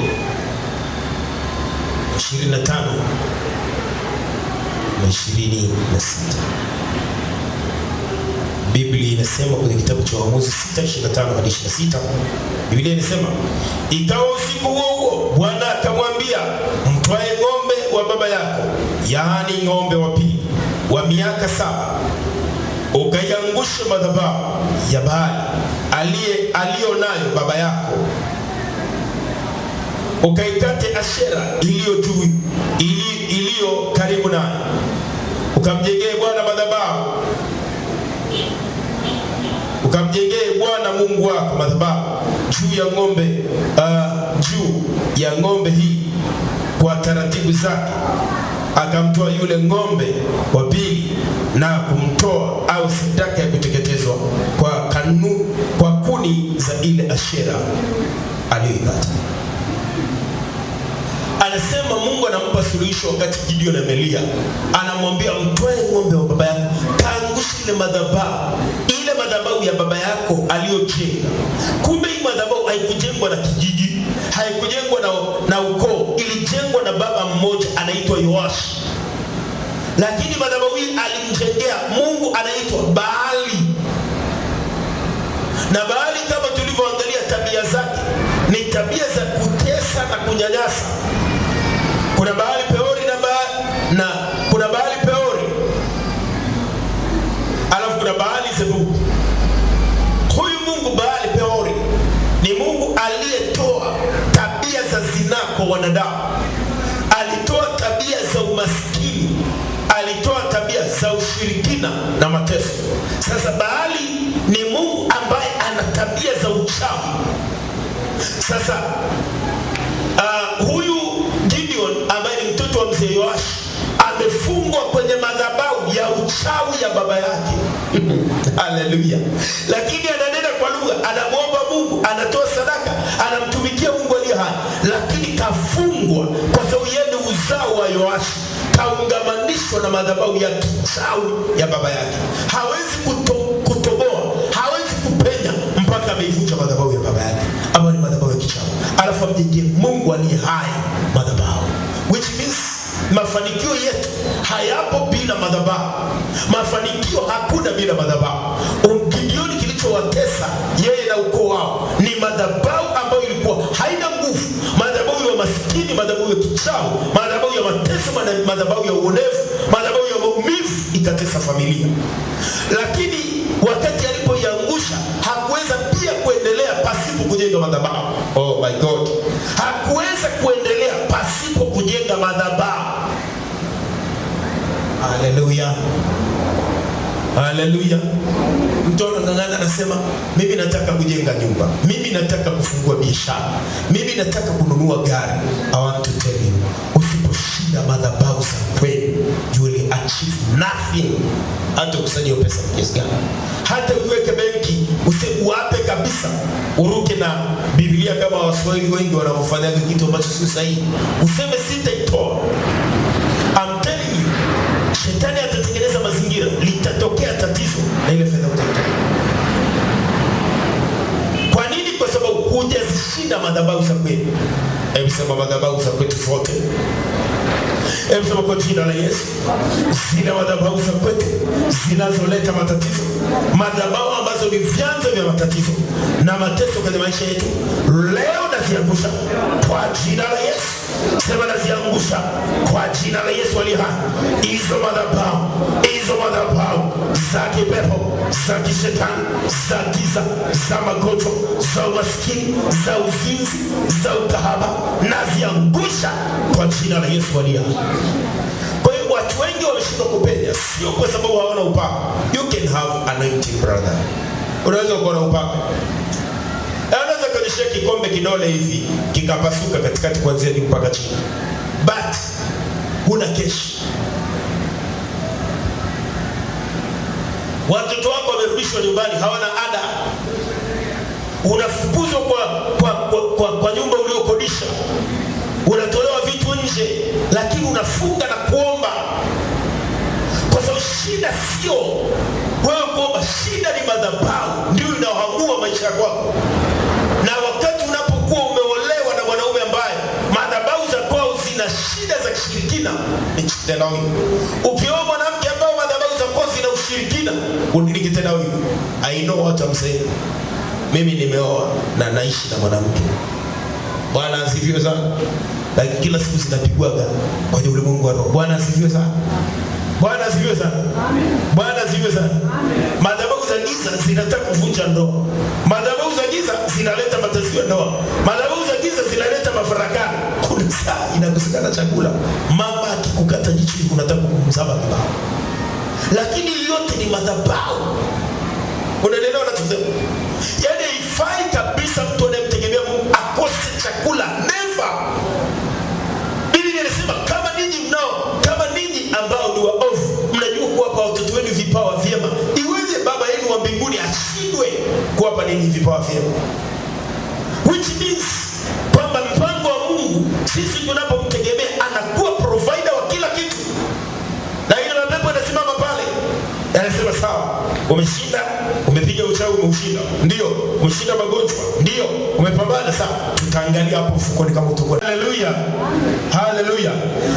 [SPEAKER 1] 25 na 26. Biblia inasema kwenye kitabu cha Waamuzi 6:25 hadi 26. Biblia inasema, ikawa usiku huo Bwana akamwambia, mtwae ng'ombe wa baba yako, yaani ng'ombe wa pili wa miaka 7, ukaiangushe madhabahu ya Baali aliyonayo baba yako, ukaikate Ashera iliyo juu iliyo karibu naye, ukamjengee Bwana madhabahu, ukamjengee Bwana Mungu wako madhabahu juu ya ng'ombe hii kwa taratibu zake. Akamtoa yule ng'ombe wa pili na kumtoa au sadaka ya kuteketezwa kwa kuni za ile Ashera aliyoikata. Anasema Mungu anampa suluhisho wakati Gideon amelia. Anamwambia mtoe ng'ombe wa baba yako, kaangushe ile madhabahu ya baba yako aliyojenga. Kumbe hii madhabahu haikujengwa na kijiji, haikujengwa na ukoo, ilijengwa na baba mmoja anaitwa Yoashi. Lakini madhabahu hii alimjengea Mungu anaitwa Baali. Na Baali kama tulivyoangalia tabia zake, ni tabia za kutesa na kunyanyasa. Kuna Baali Peori na kuna Baali Peori, alafu kuna Baali Zebubu. Huyu Mungu Baali Peori ni Mungu aliyetoa tabia za zinaa kwa wanadamu. Alitoa tabia za umaskini, alitoa tabia za ushirikina na mateso. Sasa Baali ni Mungu ambaye ana tabia za uchawi. Sasa huyu Gideon ambaye ni mtoto wa mzee Yoashi amefungwa kwenye madhabahu ya uchawi ya baba yake. Haleluya. Lakini ananena kwa lugha, anamwomba Mungu, anatoa sadaka, anamtumikia Mungu aliye hai, lakini kafungwa kwa sababu yeye ni uzao wa Yoashi. Kaungamanishwa na madhabahu ya kichawi ya baba yake. Hawezi kutoboa, hawezi kupenya mpaka ameivunja madhabahu ya baba yake, ambayo ni madhabahu ya kichawi. Alafu amjengee Mungu aliye hai madhabahu. Which means mafanikio yetu hayapo bila madhabahu. Mafanikio hakuna bila madhabahu. Gideoni kilichowatesa yeye na ukoo wao ni madhabahu ambayo ilikuwa haina nguvu. Madhabahu ya maskini, madhabahu ya kichawi, madhabahu ya mateso, madhabahu ya uonevu, madhabahu ya maumivu ikatesa familia. Lakini wakati alipoiangusha hakuweza pia kuendelea pasipo kujenga madhabahu. Oh my God. Hakuweza kuendelea pasipo kujenga madhabahu. Haleluya. Haleluya. Mtu anang'ang'ana anasema, mimi nataka kujenga nyumba, mimi nataka kufungua biashara, mimi nataka kununua gari. I want to tell you, usiposhinda madhabahu za kweli, you will achieve nothing. Hata ukusanye pesa kiasi gani, hata uweke benki, usiwape kabisa, uruke na Biblia kama Waswahili wengi wanaofanya kitu ambacho si sahihi, useme sitaitoa. I'm telling you, shetani atatengeneza mazingira, litatokea tatizo na ile fedha utatoa. Kwa nini? Kwa sababu hujazishinda madhabahu za kweli. Hebu sema madhabahu za kwetu zote. Hebu sema kwa jina la Yesu, zina madhabahu za kwetu zinazoleta matatizo, madhabahu ambazo ambazo ni vyanzo vya matatizo na mateso kwenye maisha yetu, leo naziangusha kwa jina la Yesu. Sema naziangusha kwa jina la Yesu aliye hai. Hizo madhabahu za kipepo, za kishetani, za giza, za magonjwa, za umaskini, za uzinzi, za ukahaba, naziangusha kwa jina la Yesu aliye hai. Kwa hiyo watu wengi wameshindwa kupenya, sio kwa sababu hawana upako. You can have anointing, brother. Unaweza kuwa na upako. Unaweza kunyeshea kikombe kidole hivi kikapasuka katikati kuanzia juu mpaka chini, but huna keshi. Watoto wako wamerudishwa nyumbani, hawana ada. Unafukuzwa kwa nyumba uliokodisha. Unatolewa vitu nje, lakini unafunga na kuomba. Kwa sababu shida sio wewe kuomba, shida ni madhabahu ndio inaoamua maisha yako. Na wakati unapokuwa umeolewa na mwanaume ambaye madhabahu za kwao zina shida za kishirikina, ni kitendawili. Ukioa mwanamke ambaye madhabahu za kwao zina ushirikina, ni kitendawili. I know what I'm saying. Mimi nimeoa na naishi na mwanamke. Bwana asifiwe sana. Lakini kila siku zinapigwaga kwenye ulimwengu wa roho. Bwana asifiwe sana. Bwana asifiwe sana. Amen. Bwana asifiwe sana. Amen. Madhabahu za giza zinataka kuvunja ndoa. Madhabahu za giza zinaleta matatizo ya ndoa. Madhabahu za giza zinaleta mafarakano. Kuna saa inakosekana chakula. Mama akikukata jicho hivi unataka kumzaba kibao. Lakini yote ni madhabahu. Unaelewa nachosema? Yaani haifai kabisa mtu anayemtegemea Mungu akose chakula. Never. Biblia inasema kama ninyi ambao ni waovu mnajua kuwapa watoto wenu vipawa vyema, iweje Baba yenu wa mbinguni ashindwe kuwapa ninyi vipawa vyema? Which means kwamba mpango wa Mungu sisi tunapomtegemea anakuwa provider wa kila kitu. Na ile mapepo yanasimama pale, yanasema sawa, umeshinda, umepiga uchawi umeushinda. Ndio, umeshinda magonjwa. Ndio, umepambana sawa. Tutaangalia hapo mfukoni kama utakuwa. Haleluya. Haleluya.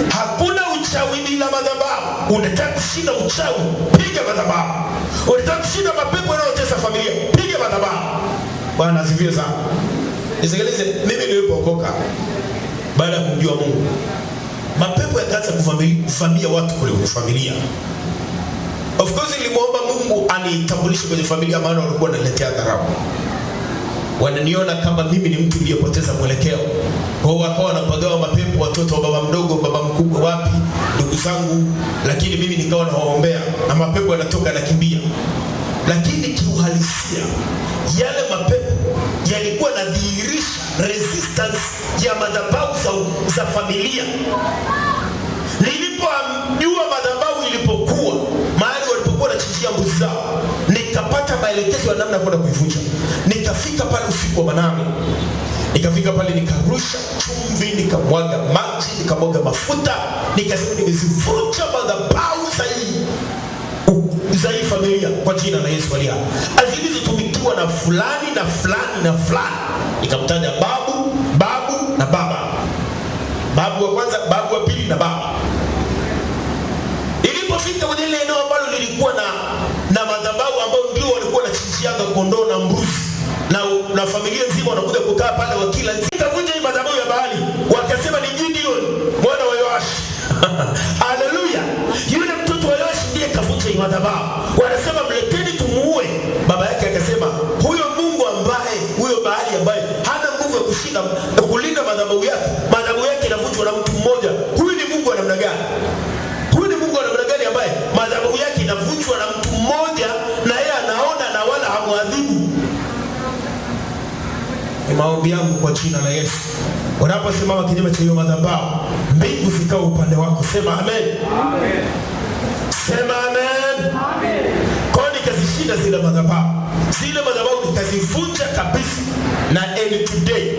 [SPEAKER 1] Hakuna uchawi bila madhabahu. Unataka kushinda uchawi, piga madhabahu. Unataka kushinda mapepo yanayotesa familia, piga madhabahu. Bwana asifiwe sana. Nisikilize, mimi nilipookoka baada ya kumjua Mungu, mapepo yakaanza kuvamia watu kule familia. Of course nilimuomba Mungu anitambulishe kwenye familia, maana walikuwa wananiletea dharau. Wananiona kama mimi ni mtu aliyepoteza mwelekeo. Kwa hiyo wakawa wanapagawa mapepo watoto wa baba mdogo, baba mkubwa, wapi, ndugu zangu, lakini mimi nikawa nawaombea na mapepo yanatoka nakimbia. Lakini kiuhalisia yale mapepo yalikuwa yanadhihirisha resistance ya madhabahu za familia. Nilipojua madhabahu ilipokuwa mahali walipokuwa wanachinjia mbuzi zao, nikapata maelekezo ya namna kwenda kuivunja. Nikafika pale usiku wa manane. Nikafika pale nikarusha chumvi, nikamwaga maji, nikamwaga mafuta, nikasema nimezivunja madhabahu za hii familia kwa jina la Yesu aliye hai. Azilizotumikiwa na fulani na fulani na fulani. Nikamtaja babu na baba. Babu wa kwanza, babu wa pili na baba. Ilipofika kwenye ile eneo ambalo lilikuwa na madhabahu ambao ndio walikuwa wanachinjiaga kondoo na mbuzi, na familia nzima wanakuja kukaa pale wakila, nikavunja hii madhabahu ya Baali. Wakasema ni Gideon mwana wa Yoashi. Haleluya. Yule mtoto wa Yoashi ndiye kavunja hii madhabahu. Wanasema mleteni tumuue. Baba yake akasema huyo Mungu ambaye, huyo Baali ambaye hana nguvu ya kulinda madhabahu yake inavunjwa na mtu mmoja. Huyu ni Mungu wa namna gani? Huyu ni Mungu wa namna gani ambaye madhabahu yake inavunjwa na mtu mmoja na yeye anaona na wala hamwadhibu? Ni maombi yangu kwa jina la Yesu, unaposimama kinyume cha hiyo madhabahu, mbingu zikao upande wako. Sema amen. Amen. Sema amen. Amen. Kwa nikazishinda zile madhabahu nikazivunja kabisa, na today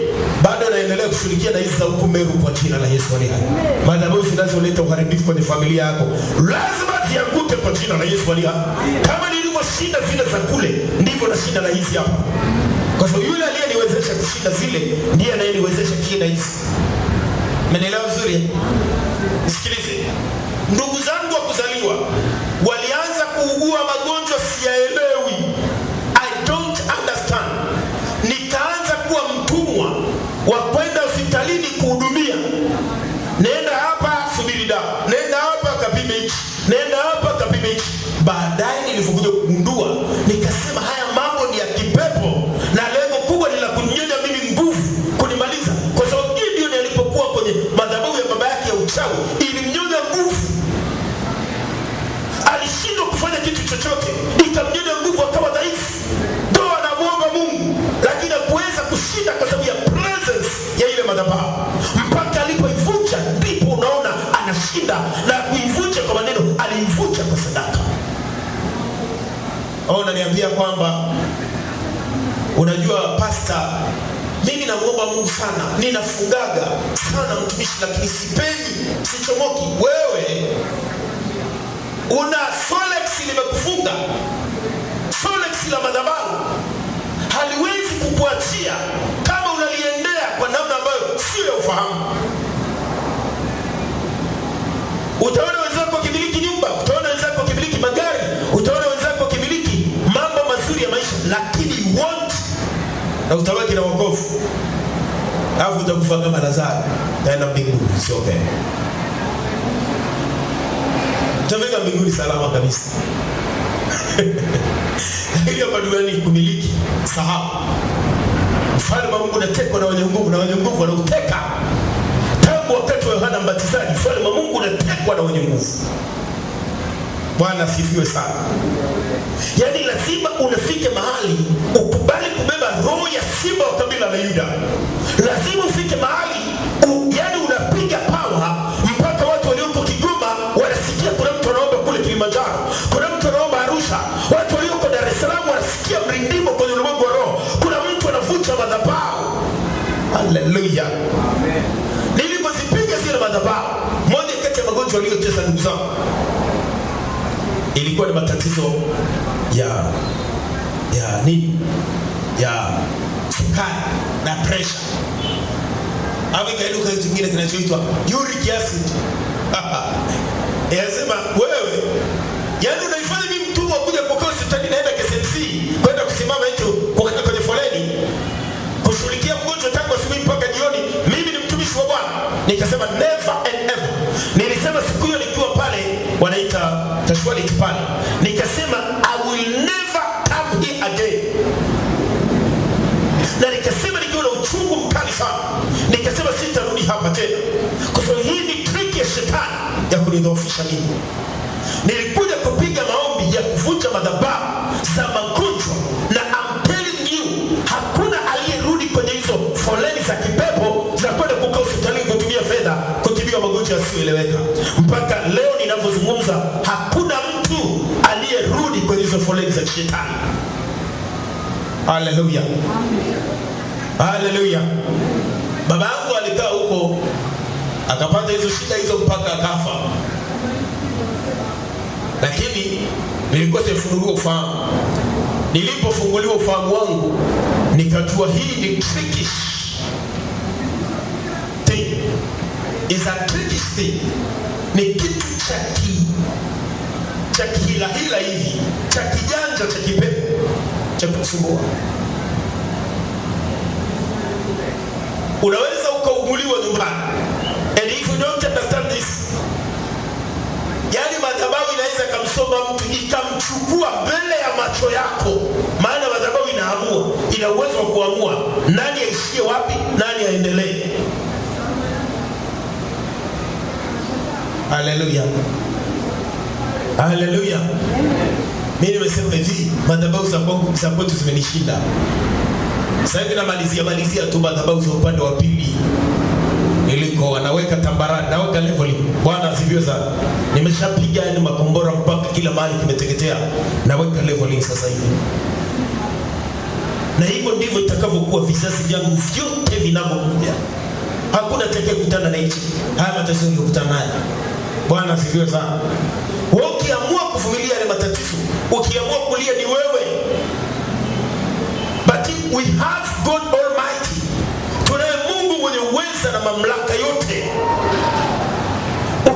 [SPEAKER 1] bado naendelea kushirikia na hizi za huko Meru kwa jina la Yesu aliye hai. Madhabahu zinazoleta uharibifu kwenye familia yako lazima zianguke kwa jina la Yesu aliye hai. Kama nilivyoshinda zile za kule, ndivyo nashinda na hizi hapa. Kwa sababu yule aliyeniwezesha kushinda zile ndiye anayeniwezesha kushinda hizi. Mmenielewa vizuri? Nisikilize. Ndugu zangu wa kuzaliwa walianza kuugua magonjwa siyaelewi. I anakuambia kwamba unajua pastor, mimi namuomba Mungu sana, ninafungaga sana mtumishi, lakini sipendi, sichomoki. Wewe una Solex limekufunga, Solex la madhabahu haliwezi kukuachia kama unaliendea kwa namna ambayo sio ya ufahamu. Utaona wenzako wakimiliki nyumba, utaona wenzako wakimiliki magari, utaona wenzako wakimiliki mambo mazuri ya maisha, lakini want na utabaki na wokovu. Alafu utakufa kama Lazaro, taenda mbinguni, sio okay. Utafika mbinguni salama kabisa. Lakini hapa duniani kumiliki, sahau. Ufalme wa Mungu unatekwa na wenye nguvu, na wenye nguvu wanauteka. Tangu wakati wa Yohana Mbatizaji, ufalme wa Mungu unatekwa na wenye nguvu. Bwana asifiwe sana. Yaani lazima unafike mahali ukubali kubeba roho ya simba wa kabila la Yuda. Lazima ufike mahali yaani unapiga power mpaka watu walioko Kigoma wanasikia kuna mtu anaomba kule Kilimanjaro, kuna mtu anaomba Arusha, watu walioko Dar es Salaam wanasikia mrindimo kwenye ulimwengu wa roho, kuna mtu anavunja madhabahu. Haleluya. Amen. Nilipozipiga zile madhabahu, moja kati ya magonjwa yaliyotesa ndugu zangu ilikuwa ni matatizo ya nini? Ya sukari na pressure. Hapo ikainuka kitu kingine kinachoitwa uric acid. Yasema wewe, yaani unaifanya mimi mtumwa kuja kwa hospitali naenda KCMC kwenda kusimama hicho kwenye foleni kushughulikia mgonjwa tangu asubuhi mpaka jioni. Mimi ni mtumishi wa Bwana. Nikasema never and ever. Nilisema siku hiyo nikiwa pale wanaita casualty pale, nikasema I will never come here again. Na nikasema nikiwa na uchungu mkali sana, nikasema sitarudi hapa tena, kwa sababu hii ni trick ya shetani ya kunidhoofisha mimi. Nilikuja kupiga maombi ya kuvunja madhabahu za magonjwa, na I'm telling you, hakuna aliyerudi kwenye hizo foleni za kipepo za kwenda kukaa hospitalini kutumia fedha kutibiwa magonjwa yasiyoeleweka. Mpaka leo ninapozungumza, hakuna mtu aliyerudi kwenye hizo foleni za shetani. Haleluya. Haleluya. Baba yangu alikaa huko akapata hizo shida hizo mpaka akafa. Lakini nilikuwa sifunguliwa ufahamu. Nilipofunguliwa ufahamu wangu, nikajua hii ni trickish thing. Is a trickish thing. Ni kitu cha kihila hivi, cha kijanja, cha kipepo, cha kusumbua. Unaweza ukauguliwa nyumbani. And if you don't understand this, yani madhabahu inaweza kumsoma mtu ikamchukua mbele ya macho yako. Maana madhabahu inaamua, ina uwezo wa kuamua nani aishie wapi, nani aendelee. Haleluya. Haleluya. Mimi nimesema hivi, madhabahu za kwetu zimenishinda. Sasa hivi namalizia tu madhabahu za upande wa pili. Niliko wanaweka tambarani, naweka level. Bwana asifiwe sana. Nimeshapiga ni makombora mpaka kila mahali kimeteketea. Naweka level sasa hivi. Na hivyo ndivyo itakavyokuwa vizazi vyangu vyote vinavyokuja. Hakuna atakayekutana na hichi. Haya matatizo niliyokutana nayo. Bwana asifiwe sana. Wewe ukiamua kuvumilia yale matatizo, ukiamua kulia ni wewe. But we have God Almighty. Tunaye Mungu mwenye uweza na mamlaka yote.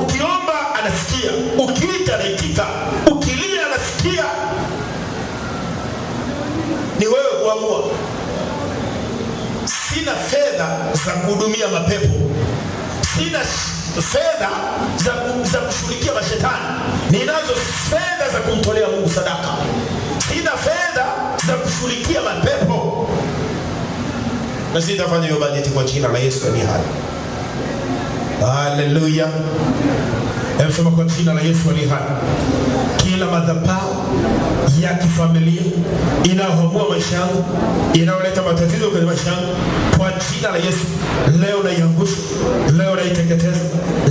[SPEAKER 1] Ukiomba anasikia, ukiita anaitika, ukilia anasikia. Ni wewe kuamua. Sina fedha za kuhudumia mapepo. Sina fedha za kushughulikia mashetani. Ninazo fedha za kumtolea Mungu sadaka. Sina fedha za kushughulikia mapepo. Na sitafanya hiyo bajeti kwa jina la Yesu aliye hai. Haleluya. Hebu kwa jina la Yesu aliye hai. Kila madhabahu ya kifamilia inayohamua maisha yangu, inayoleta matatizo kwenye maisha yangu, kwa jina la Yesu leo naiangusha, leo naiteketeza,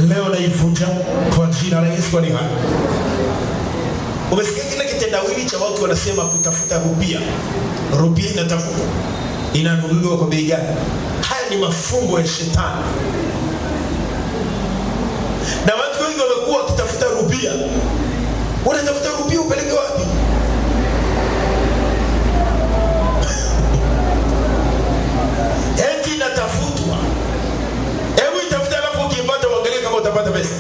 [SPEAKER 1] leo naivunja kwa jina la Yesu aliye hai. Umesikia kile kitendawili cha watu wanasema kutafuta rupia. Rupia inatafuta, inanunuliwa kwa bei gani? Haya ni mafumbo ya shetani. Na watu wengi wamekuwa wakitafuta rupia. Unatafuta rupia upeleke wapi? Eti inatafutwa. Hebu itafuta alafu ukipata uangalie kama utapata pesa.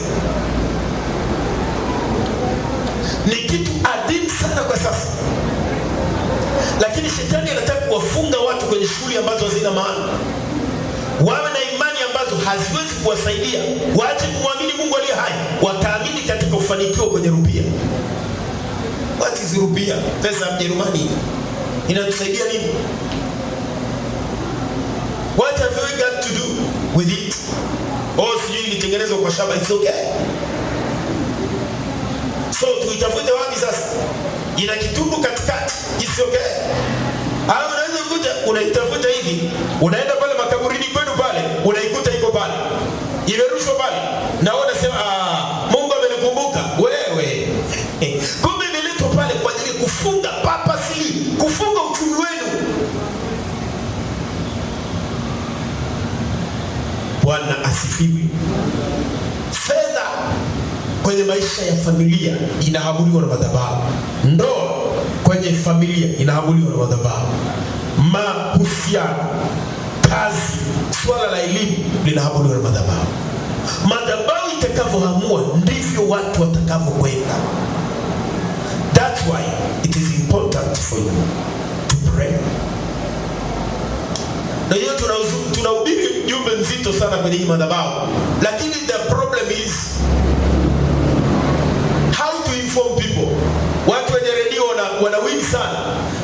[SPEAKER 1] Ni kitu adimu sana kwa sasa. Lakini shetani anataka kuwafunga watu kwenye shughuli ambazo hazina maana. Wawe na imani ambazo haziwezi kuwasaidia. Waache kumwamini Mungu aliye hai, wataamini katika ufanikiwa kwenye rupia. What is rupia? Pesa ya Mjerumani inatusaidia nini? What have we got to do with it? Sijui ilitengenezwa kwa shaba, it's okay. So tuitafute wapi sasa? Ina kitundu katikati, it's okay. Au unaweza kukuta unaitafuta hivi, unaenda pale makaburini kwenu pale, unaikuta iko pale, imerushwa pale, na wewe unasema Mungu amenikumbuka. Wewe kumbe imeletwa pale kwa ajili ya kufunga purposely, kufunga uchumi wenu. Bwana asifiwe. Fedha kwenye maisha ya familia inahamuliwa na madhabahu. Ndoa kwenye familia inahamuliwa na madhabahu. Mahusiano, kazi, swala la elimu linahamuliwa na madhabahu. Madhabahu itakavyoamua ndivyo watu watakavyokwenda. That's why it is important for you to pray. Na hiyo tunahubiri jumbe nzito sana kwenye hii madhabahu. Lakini the problem is how to inform people. Watu wenye redio wanawini sana.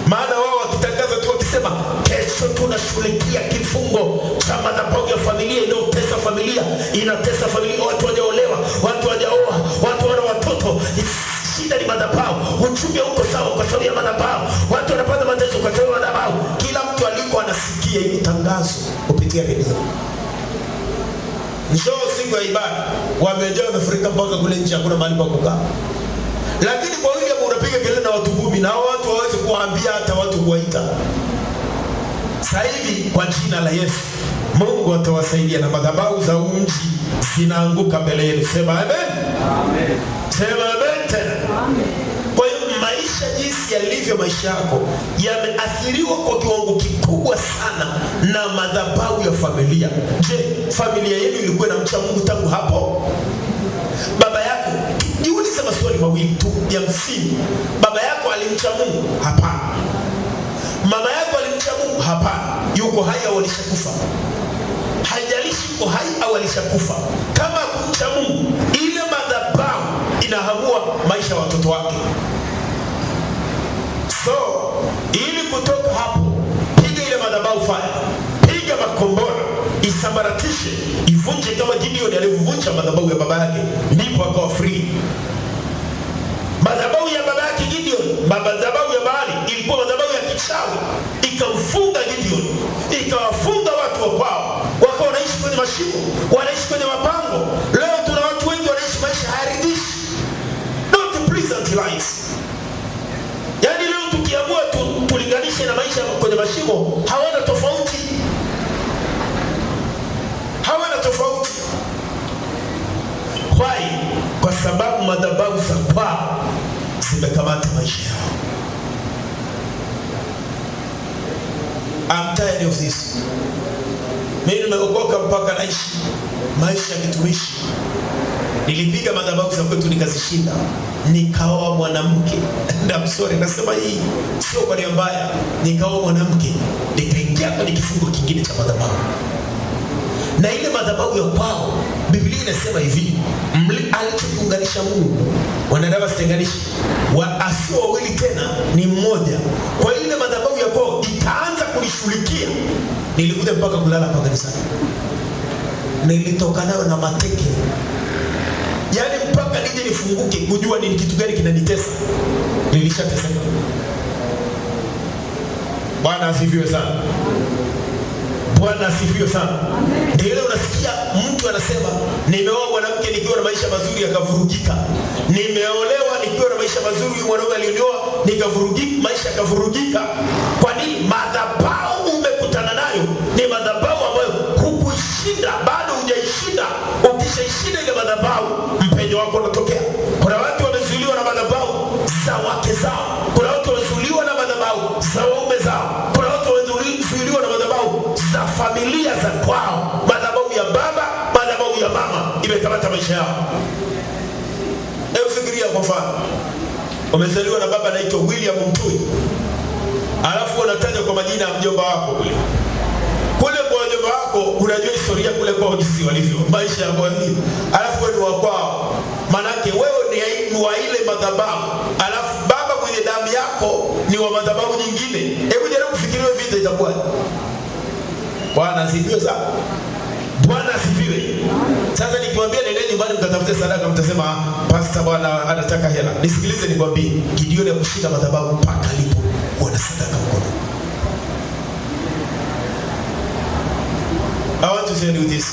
[SPEAKER 1] Maana wao wakitangaza tu wakisema kesho tunashughulikia kifungo cha madhabahu ya familia inayotesa familia, inatesa familia, watu hawajaolewa, watu hawajaoa, watu wana watoto. Shida ni madhabahu. Uchumi uko sawa kwa sababu ya madhabahu. Watu wanapata mateso kwa sababu ya madhabahu. Kila mtu aliko anasikia hili tangazo kupitia redio. Njoo siku ya ibada, wamejaa wamefurika mpaka kule nje, hakuna mahali pa kukaa. Lakini kwa William unapiga kelele na watu 10 na watu hawezi kuambia hata watu kuwaita. Sasa hivi kwa jina la Yesu, Mungu atawasaidia na madhabahu za mji zinaanguka mbele yenu. Sema amen. Amen. Sema amen tena. Amen. Kwa hiyo maisha jinsi yalivyo, maisha yako yameathiriwa kwa kiwango kikubwa sana na madhabahu ya familia. Je, familia yenu ilikuwa na mcha Mungu tangu hapo? Baba yako, jiulize maswali mawili tu ya msingi. Baba yako alimcha Mungu? Hapana. Mama yako alimcha Mungu? Hapana. Yuko hai au alishakufa? Haijalishi yuko hai au alishakufa. Kama kumcha Mungu, ile madhabahu inahamua maisha ya watoto wake. So, ili kutoka hapo, piga ile madhabahu fire. Piga makombora, isambaratishe, ivunje kama Gideon alivunja madhabahu ya baba yake, ndipo akawa free. Madhabahu ya baba yake Gideon, madhabahu ya Baali ilikuwa madhabahu ya kichawi, ikamfunga Gideon, ikawafunga watu wa kwao, wakawa wanaishi kwenye mashimo, wanaishi kwenye mapango. Leo tuna watu wengi wanaishi maisha hayaridhishi, not pleasant lives. Yaani leo tukiamua tulinganishe na maisha kwenye mashimo, hawana tofauti. Hawana tofauti. Why? Kwa sababu madhabahu za kwao zimekamata maisha yao. I'm tired of this. Mimi nimeokoka mpaka naishi maisha ya kitumishi. Nilipiga madhabahu za kwetu nikazishinda. Nikaoa mwanamke. I'm sorry, nasema hii sio kwa nia mbaya. Nikaoa mwanamke, nikaingia kwenye kifungo kingine cha madhabahu. Na ile madhabahu ya kwao, Biblia inasema hivi, alichokuunganisha Mungu, wanadamu wasitenganishe. Asio wawili tena ni mmoja. Kwa ile madhabahu ya kwao itaanza kunishughulikia. Nilikuja mpaka kulala hapa kanisani. Nilitoka nayo na mateke. Yaani mpaka nije nifunguke kujua ni kitu gani kinanitesa. Nilishateseka. Bwana asifiwe sana. Bwana asifiwe sana. Ndio ile unasikia mtu anasema nimeoa mwanamke nikiwa na maisha mazuri yakavurugika. Nimeolewa nikiwa nikiwa na maisha mazuri, huyu mwanaume alionioa nikavurugika, maisha yakavurugika. Kwa nini? Madhabahu umekutana nayo ni madhabahu ambayo hukuishinda, bado hujaishinda. Ukishaishinda ile madhabahu, mpenyo wako unatokea. Kuna watu wamezuiliwa na madhabahu za wake zao, kuna watu wamezuiliwa na madhabahu za waume zao, kuna watu wamezuiliwa na madhabahu za familia za kwao. Madhabahu ya baba, madhabahu ya mama imekamata maisha yao. Hebu fikiria kwa mfano, umezaliwa na baba anaitwa William Mtui, alafu unataja kwa majina ya mjomba wako kule kwa mjomba wako, unajua historia kule kwa jinsi walivyo maisha ya kwani, alafu wewe ni wa kwao, manake wewe ni wa ile madhabahu, alafu baba mwenye damu yako ni wa madhabahu nyingine. Hebu jaribu kufikiria vita itakuwa. Bwana asifiwe sana. Bwana asifiwe. Sasa nikiwaambia nendeni nyumbani mkatafute sadaka, mtasema pastor bwana anataka hela. Nisikilize nikwambie, Gideon akushinda madhabahu mpaka alipo kuona sadaka mkono. I want to tell you this.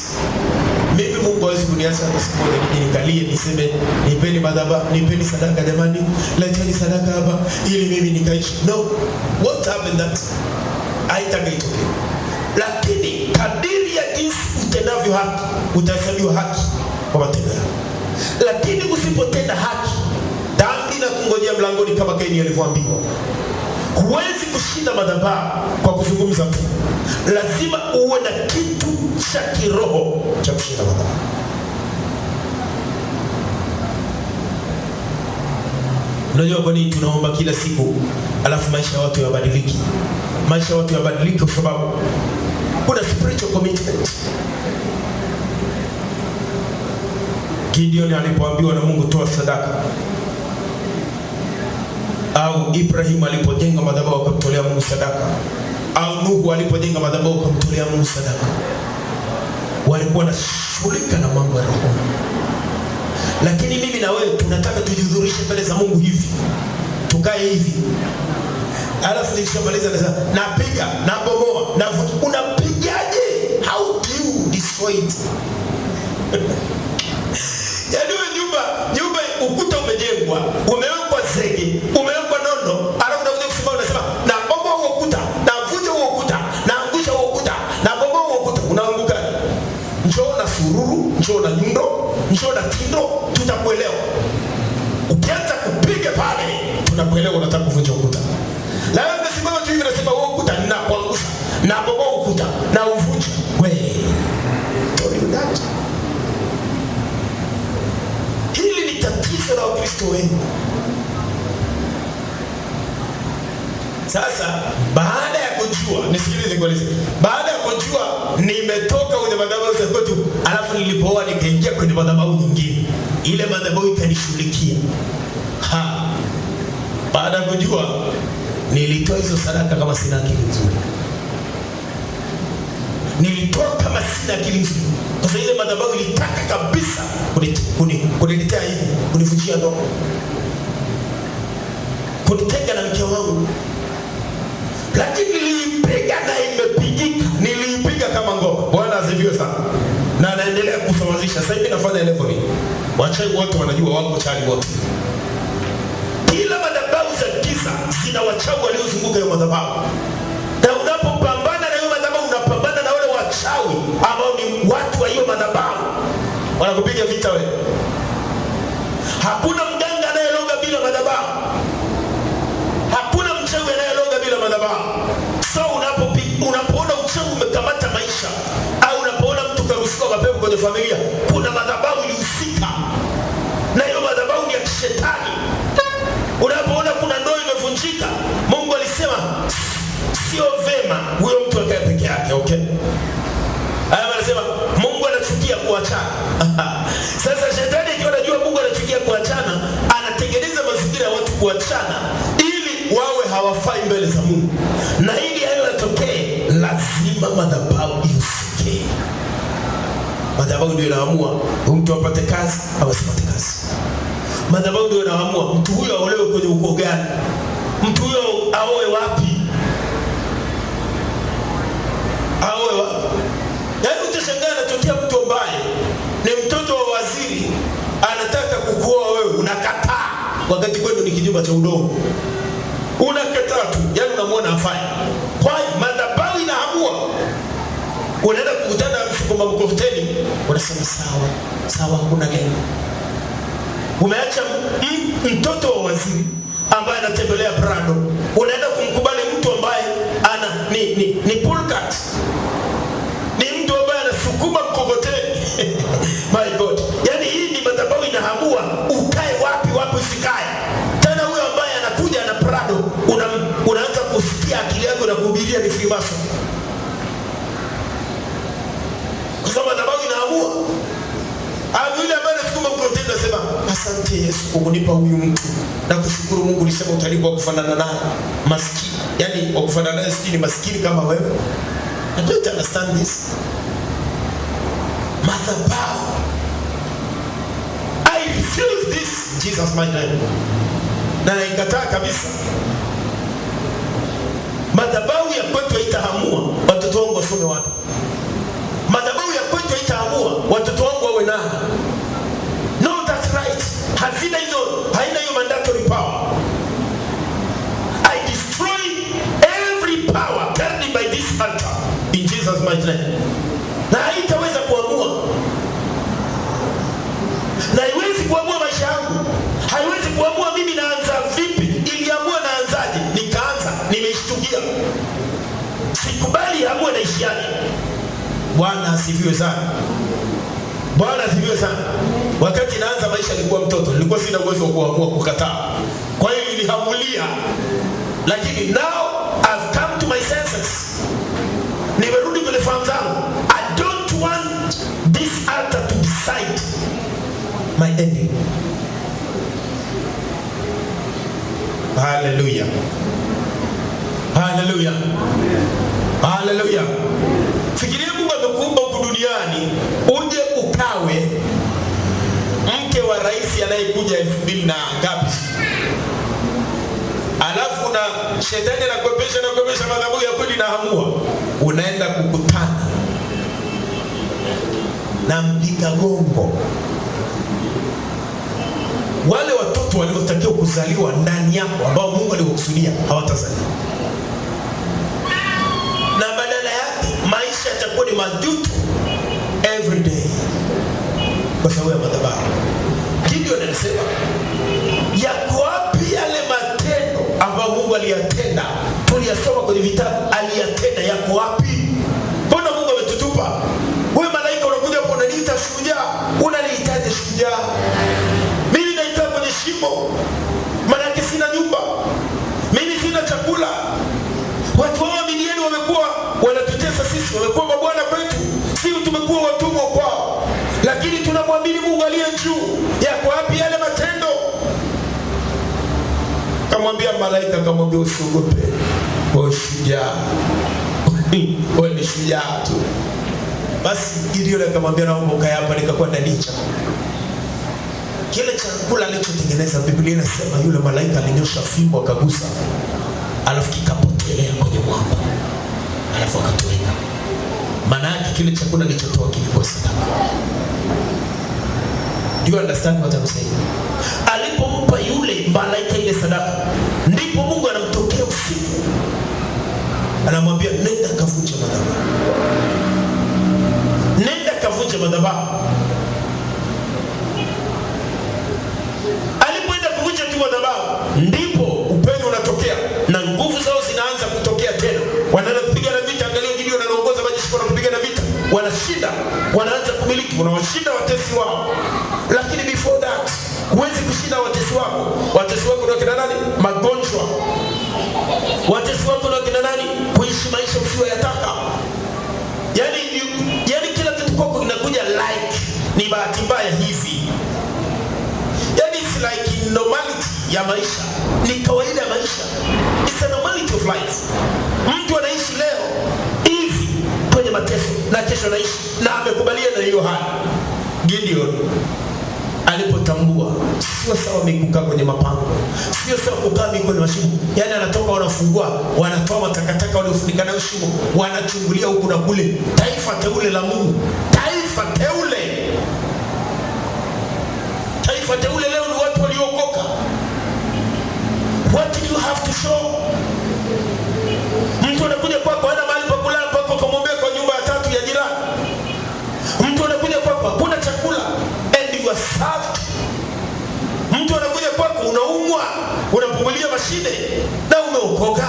[SPEAKER 1] Mimi Mungu hawezi kuniacha siku moja nije nikalie niseme nipeni madhabahu, nipeni sadaka jamani, leteni sadaka hapa ili mimi nikaishi. No. What happened that? Haitakaitokea. Lakini kadiri ya jinsi utendavyo haki, utahesabiwa haki kwa matendo yako. Lakini usipotenda haki, dhambi na kungojea mlangoni kama Kaini alivyoambiwa. Huwezi kushinda madhabahu kwa kuzungumza tu. Lazima uwe na kitu cha kiroho cha kushinda madhabahu. Unajua kwa nini tunaomba kila siku alafu maisha ya watu yabadiliki? Maisha ya watu yabadiliki kwa sababu kuna spiritual commitment. Gideon alipoambiwa na Mungu toa sadaka, au Ibrahim alipojenga madhabahu akamtolea Mungu sadaka, au Nuhu alipojenga madhabahu akamtolea Mungu sadaka, walikuwa wanashughulika na mambo ya roho. Lakini mimi na wewe tunataka tujihudhurishe mbele za Mungu hivi, tukae hivi, alafu nikishamaliza napiga, nabomoa, na unapigaje? How do you destroy it? Yaani nyumba ukuta umejengwa, umewekwa zege, umewekwa nondo, alafu unakuja kusimama unasema nabomoa huo ukuta, navunja huo ukuta, naangusha huo ukuta, nabomoa huo ukuta. Unaanguka. Njoo na sururu, njoo na nyundo, njoo na tindo, tutakuelewa. Ukianza kupiga pale, tunakuelewa unataka kuvunja ukuta. Na wewe unasimama tu hivi unasema huo ukuta ninakuangusha, nabomoa ukuta, na uvunja. Wewe hili ni tatizo la Wakristo wengi. Sasa baada ya kujua, nisikilize kwa lezi, baada ya kujua nimetoka kwenye madhabahu za kwetu, alafu nilipooa nikaingia kwenye madhabahu nyingine, ile madhabahu ikanishughulikia. Baada ya kujua nilitoa hizo sadaka kama sina akili nzuri. Nilitoa kama sina akili nzuri. Kwa sababu ile madhabahu ilitaka kabisa kuniletea hivi, kunivunjia ndoa, kunitenga na mke wangu. Lakini niliipiga na imepigika. Niliipiga kama ngoma. Bwana asifiwe sana. Na naendelea kusawazisha. Sasa hivi nafanya level. Wachawi wote wanajua wako chali wote. Kila madhabahu za giza zina wachawi waliozunguka hiyo madhabahu. Na unapopambana na hiyo madhabahu unapambana na wale wachawi ambao ni watu wa hiyo madhabahu. Wanakupiga vita wewe. Hakuna mganga anayeloga bila madhabahu. Hakuna mchawi anayeloga bila madhabahu. So unapoona uchawi umekamata maisha, au unapoona mtu karushwa mapepo kwenye familia, kuna madhabahu ilihusika. Na hiyo madhabahu ni ya kishetani. Unapoona kuna ndoa imevunjika, Mungu alisema sio vema huyo mtu akae peke yake, okay? Anasema Mungu anachukia kuachana. Sasa shetani ikiwa anajua Mungu anachukia kuachana, anatengeneza mazingira ya watu kuachana ili wawe hawafai mbele za Mungu. Na ili hayo yatokee, lazima madhabahu ihusike. Madhabahu ndio inaamua mtu apate kazi au asipate kazi. Madhabahu ndio inaamua mtu huyo aolewe kwenye ukoo gani, mtu huyo aoe wapi, aoe wapi. Yaani utashangaa anatokea mtu ambaye ni mtoto wa waziri, anataka kukuoa wewe, unakataa. wakati kwenu ni kijumba cha udongo. Unakataa tu, yani unamwona afai. Kwa hiyo madhabahu inaamua. Unaenda kukutana na msukuma mkokoteni, unasema sawa, hakuna neno. Umeacha mtoto wa waziri ambaye anatembelea Prado, unaenda kumkubali mtu ambaye ana ni pulkat, ni mtu ambaye anasukuma mkokoteni. My God, yani hii ni madhabahu inaamua ukae wapi usikae. Tena huyo ambaye anakuja na Prado, unaanza kusikia akili yako na kuhubiria ni Freemason. Kwa sababu madhabahu inaamua. Yule ambaye anasukuma mkokoteni anasema, asante Yesu kwa kunipa huyu mtu. Na kushukuru Mungu ulisema utalipa kufanana naye. Maskini, yani kufanana naye ni maskini kama wewe. I don't understand this. Madhabahu. I refuse this, Jesus my name. Na naikataa kabisa. Madhabahu ya kwetu haitaamua watoto wangu wasome wapi. Madhabahu ya kwetu haitaamua watoto wangu wawe nani. No, that's right. Haina hiyo mandatory power. I destroy every power carried by this altar in Jesus mighty name. Na haitaweza kuamua. Na haiwezi kuamua maisha yangu. Haiwezi kuamua mimi naanza vipi. Iliamua naanzaje. Nikaanza, nimeishtukia. Sikubali amue naishiaje. Bwana asifiwe sana. Bwana asifiwe sana. Wakati naanza maisha nilikuwa mtoto, nilikuwa sina uwezo wa kuamua kukataa. Kwa hiyo nilihamulia. Lakini now I've come to my senses. Nimerudi kwenye fahamu zangu. I don't want this altar to decide my ending. Hallelujah. Hallelujah. Hallelujah. Fikiria Mungu amekuumba huku duniani uje ukawe mke wa rais anayekuja 2000 na ngapi. Alafu na shetani anakuepesha madhabahu ya kweli naamua. Unaenda kukutana na mpiga gongo. Wale watoto waliotakiwa kuzaliwa ndani yako ambao Mungu alikusudia hawatazaliwa. Na badala yake maisha yatakuwa ni majuto every day kwa sababu ya madhabahu. Gideon anasema, yako wapi yale matendo ambayo Mungu aliyatenda? Tuliyasoma kwenye vitabu, aliyatenda, yako wapi? Mbona Mungu ametutupa? Wewe malaika unakuja hapo unaniita shujaa, unanihitaji shujaa. Mimi naikaa kwenye shimo, maana sina nyumba, mimi sina chakula. Watu wa Midiani wamekuwa wanatutesa sisi, wamekuwa mabwana kwetu, sisi tumekuwa watumwa kwao. Lakini tunamwamini Mungu aliye juu. Yako wapi yale matendo? Kamwambia malaika, kamwambia usiogope. Wewe shujaa. Wewe ni shujaa tu. Basi Gideon akamwambia naomba ukae hapa nikakuwa ndani chakula. Kile chakula alichotengeneza, Biblia inasema yule malaika alinyosha fimbo akagusa, alafu kikapotelea kwenye mwamba, alafu akatoweka. Maana yake kile chakula alichotoa kilikuwa sadaka. Do you understand what I'm saying? Alipompa yule malaika ile sadaka, ndipo Mungu anamtokea usiku. Anamwambia nenda kavunja madhabahu. Nenda kavunja madhabahu. Alipoenda kuvunja tu madhabahu, ndipo upendo unatokea na nguvu zao zinaanza kutokea tena. Wanaanza kupigana vita. Angalia Gideon anaongoza majeshi wanapigana vita. Wanashinda, wanaanza kumiliki, wanawashinda watesi wao. Lakini before that, huwezi kushinda watesi wako. Watesi wako ndio kina nani? Magonjwa. Watesi wako ndio kina nani? Kuishi maisha usiyoyataka. Yaani kila kitu kwako kinakuja like ni bahati mbaya hivi. Yaani it's like normality ya maisha. Ni kawaida ya maisha. It's a normality of life. Mtu anaishi leo hivi kwenye mateso na kesho anaishi na amekubaliana na hiyo hali. Gideon alipotambua sio sawa mikukaa kwenye mapango, sio sawa kukaa kwenye mashimo. Yaani anatoka, wanafungua, wanatoa matakataka waliofunika nayo shimo, wanachungulia huku na kule. Taifa teule la Mungu, taifa teule. Taifa teule leo ni watu waliokoka. have to show. Mtu anakuja kwako hana mahali pa kulala mpaka ukamwombea kwa nyumba ya tatu ya jirani. Mtu anakuja kwako hakuna chakula and you are served. Mtu anakuja kwako unaumwa, unapungulia mashine na umeokoka.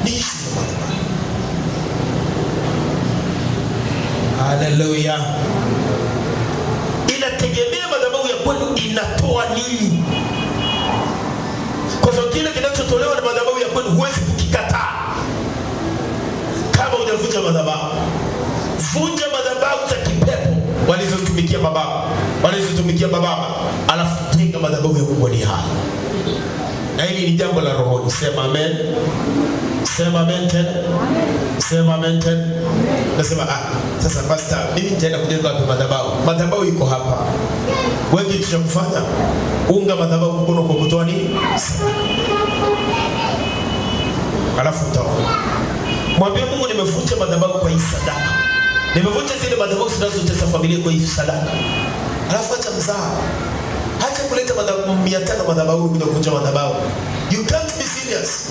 [SPEAKER 1] Ni issue ya madhabahu. Hallelujah. Inategemea madhabahu ya kwenu inatoa nini. Kwa sababu kile kinachotolewa na madhabahu ya kwenu huwezi kukikataa kama hujavunja madhabahu. Vunja madhabahu za kipepo walizotumikia baba, alafu tenga madhabahu ya Mungu ni hai. Na hili ni jambo la roho. Sema amen. Sema amen tena. Sema amen tena. Nasema sasa pastor, mimi nitaenda kujenga wapi madhabahu? Madhabahu iko hapa. Wewe kitu cha kufanya, unga madhabahu mkono kwa kutoa nini? Alafu utaona. Mwambie Mungu, nimevunja madhabahu kwa hii sadaka. Nimevunja zile madhabahu zinazotesa familia kwa hii sadaka. Alafu acha mzaa. Acha kuleta madhabahu 500 madhabahu bila kuvunja madhabahu. You can't be serious.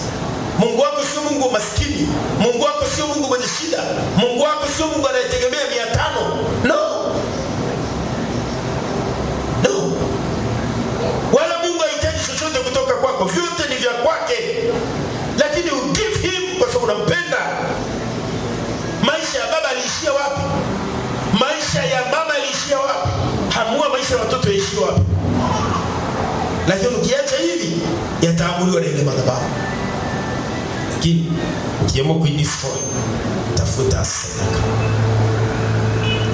[SPEAKER 1] Mungu wako sio Mungu maskini. Mungu wako sio Mungu mwenye shida. Mungu wako sio Mungu anayetegemea 500. No. Wala Mungu hahitaji chochote kutoka kwako. Vyote ni vya kwake. Lakini you give him kwa sababu unampenda. Maisha ya baba aliishia wapi? Maisha ya mama aliishia wapi? Hamua maisha ya watoto yaishia wapi? Lakini ukiacha hivi yataamuliwa na ile madhabahu. Lakini ukiamua kuidestroy, tafuta sadaka.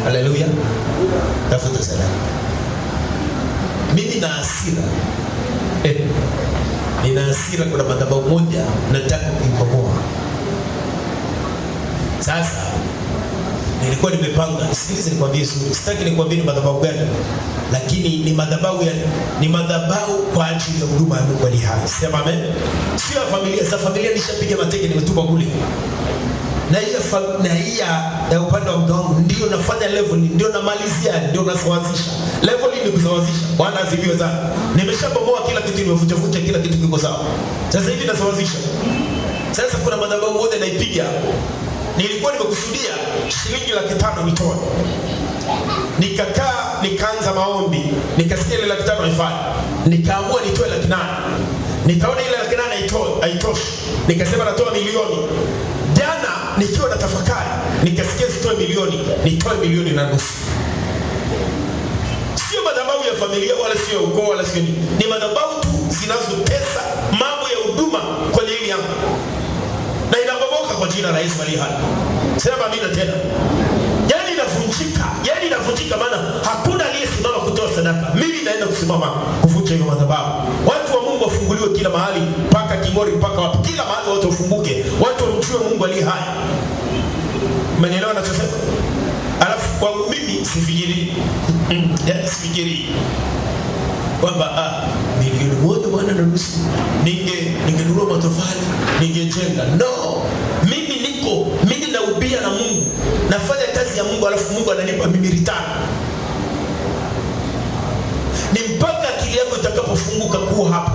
[SPEAKER 1] Haleluya. Tafuta sadaka. Mimi na hasira. Nina hasira, kuna madhabahu moja nataka kuibomoa. Sasa nilikuwa nimepanga, sikilize nikwambie suri. Sitaki nikwambie ni madhabahu gani, lakini ni madhabahu kwa ajili ya huduma ya Mungu aliye hai. Sema amen. Sio familia, za familia nishapiga mateke nimetupa kule. Na hii ya upande wa mke wangu ndio nafanya level, ndio namalizia, ndio nasawazisha. Level ni kusawazisha. Bwana asifiwe sana. Nimeshabomoa kila kitu, nimevunja kila kitu kiko sawa. Sasa hivi nasawazisha. Sasa kuna madhabahu moja naipiga. Nilikuwa nimekusudia shilingi 500 nitoe. Nikakaa nikaanza maombi, nikasikia ile 500 haifai. Nikaamua nitoe 800. Nikaona ile 800 haitoshi. Nikasema natoa milioni. Jana nikiwa na tafakari, nikasikia sitoe milioni, nitoe 1.5 milioni. Sio madhabahu ya familia wala sio ukoo wala sio nini. Ni madhabahu tu zinazotesa mambo ya huduma kwenye hili yangu. Na inabomoka kwa jina la Yesu aliye hai. Sema amina tena. Yaani inavunjika maana hakuna aliyesimama kutoa sadaka. Mimi naenda kusimama kuvunja hiyo madhabahu. Watu wa Mungu wafunguliwe kila mahali, mpaka Kingori, mpaka wapi, kila mahali watu wafunguke. Watu wamjue Mungu aliye hai. Mmenielewa ninachosema? Alafu kwangu mimi sifikiri. Sifikiri kwamba 1.5 milioni ningenunua matofali, ningejenga. No. Mimi naubia na Mungu. Nafanya kazi ya Mungu, alafu Mungu ananipa mimi return. Ni mpaka akili yako itakapofunguka kuwa hapo.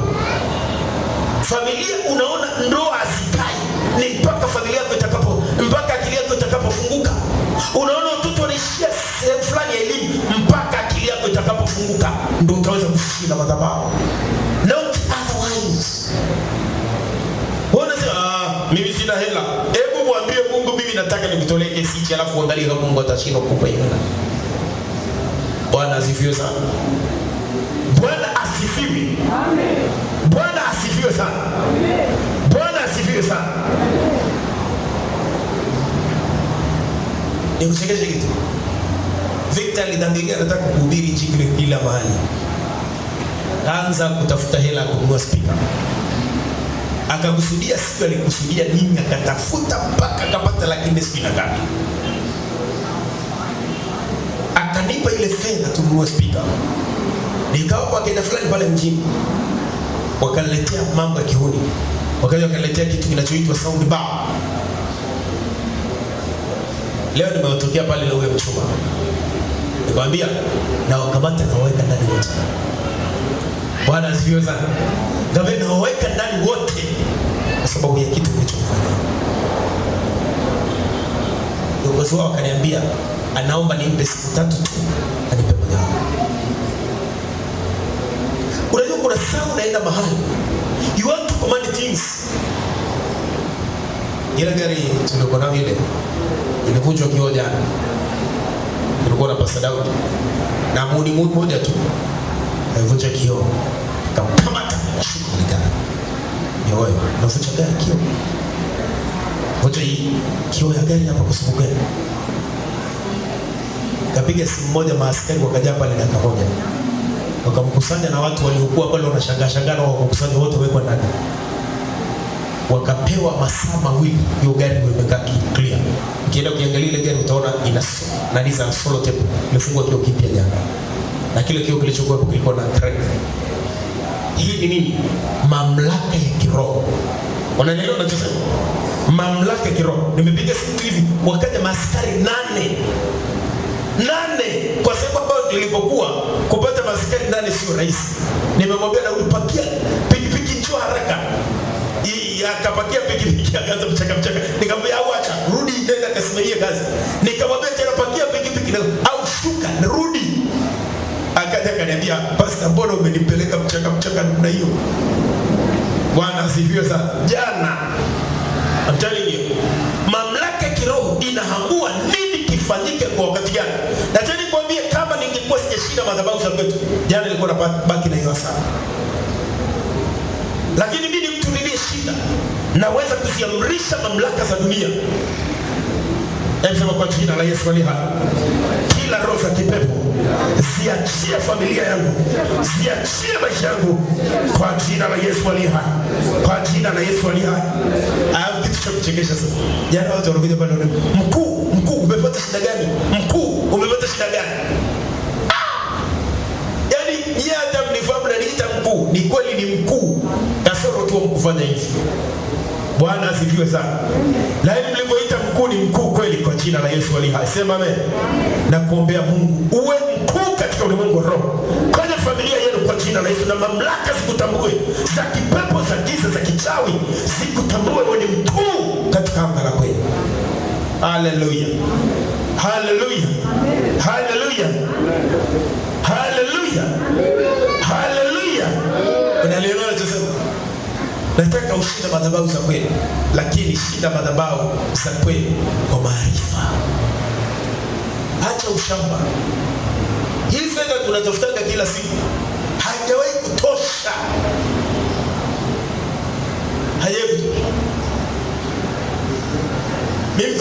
[SPEAKER 1] Familia unaona ndoa asikai. Ni mpaka familia yako mpaka akili yako itakapofunguka. Unaona watoto wanaishia sehemu fulani ya elimu, mpaka akili yako itakapofunguka ndio utaweza kushinda madhabahu. Not otherwise. Mimi sina hela. Hebu mwambie Mungu, mimi nataka nikutolee kesi, alafu angalia kama Mungu atashinda kukupa hiyo hela. Bwana asifiwe sana. Bwana asifiwe. Amen. Bwana asifiwe sana. Amen. Bwana asifiwe sana. Nikuchekeshe kitu. Victor alidhamiria anataka kuhubiri injili kila mahali. Anza kutafuta hela kununua speaker. Akakusudia siku alikusudia nini, akatafuta mpaka akapata 400,000. Akanipa ile fedha tununue speaker. Nikawa kwa kenda fulani pale mjini. Wakaletea mambo ya kihuni. Wakaletea kitu kinachoitwa sound bar. Leo nimetokea pale na ule mchuma. Nikamwambia na wakamata na waweka ndani yote. Bwana asifiwe sana. Ngambia naweka ndani wote kwa sababu ya kitu kilichofanya. Kiongozi wao akaniambia anaomba nimpe siku 3 tu anipe moja. Unajua kuna saa unaenda mahali you want to command things. Ile gari tulikuwa nayo ile ilivunjwa kioo jana. Tulikuwa na Pastor Daudi na mudi moja tu alivunja kioo. Kamkamata shughuli gani? Wewe unavunja gari kioo. Vunja hii kioo ya gari hapa kwa sababu gani? Kapiga simu moja, maaskari wakaja pale dakika moja. Wakamkusanya na watu waliokuwa pale wanashangaa na wakakusanya wote wekwa ndani. Wakapewa masaa mawili hiyo gari imekaa clear. Ukienda kuangalia ile gari utaona ina nani za solo tape imefungwa kioo kipya jana. Na kile kioo kilichokuwa kilikuwa na crack. Hii ni nini? Mamlaka ya kiroho. Wanaelewa ninachosema? Mamlaka ya kiroho. Nimepiga simu hivi wakaja maaskari 8 kwa sababu nilipokuwa kupata maaskari 8 sio rahisi. Nimemwambia Daudi pakia pikipiki njoo haraka. Akapakia pikipiki akaanza mchaka. Nikamwambia au acha rudi nenda kasimamie kazi. Nikamwambia tena pakia pikipiki au shuka rudi. Akaja akaniambia Pastor, mbona umenipeleka mchaka namna hiyo? Bwana asifiwe sana. Jana I'm telling you, mamlaka kiroho inaamua nini kifanyike kwa wakati gani. Na tena nikwambie kama ningekuwa sijashinda madhabahu za kwetu, jana nilikuwa nabaki na hiyo sana. Lakini mimi mtu niliyeshinda naweza kuziamrisha mamlaka za dunia. Hebu kwa jina la Yesu aliye hai. Kila roho za kipepo ziachie familia yangu, ziachie maisha yangu kwa jina la Yesu aliye hai. Kwa jina la Yesu aliye hai. Hayo kitu cha kuchekesha sasa. Jana watu wanakuja pale mkuu umepata shida gani? Mkuu umepata shida gani? Yaani yeye hata mnifahamu na niita mkuu, ni kweli ni mkuu. Kasoro tu mkufanya hivi. Bwana asifiwe sana. Lakini mlivyoita mkuu ni mkuu kweli kwa jina la Yesu aliye hai. Sema amen. Na kuombea Mungu uwe mkuu katika ulimwengu wa roho. Kwenye familia yenu kwa jina la Yesu, na mamlaka zikutambue za kipepo, za giza, za kichawi zikutambue wewe ni mkuu katika anga la kweli. Hallelujah. Hallelujah. Hallelujah. Hallelujah. Hallelujah. Unaelewa tunasema? Nataka ushinde madhabahu za kweli, lakini shinda madhabahu za kweli kwa maarifa. Acha ushamba. Hii fedha tunatafutanga kila siku haijawahi kutosha. Haijawahi. Mimi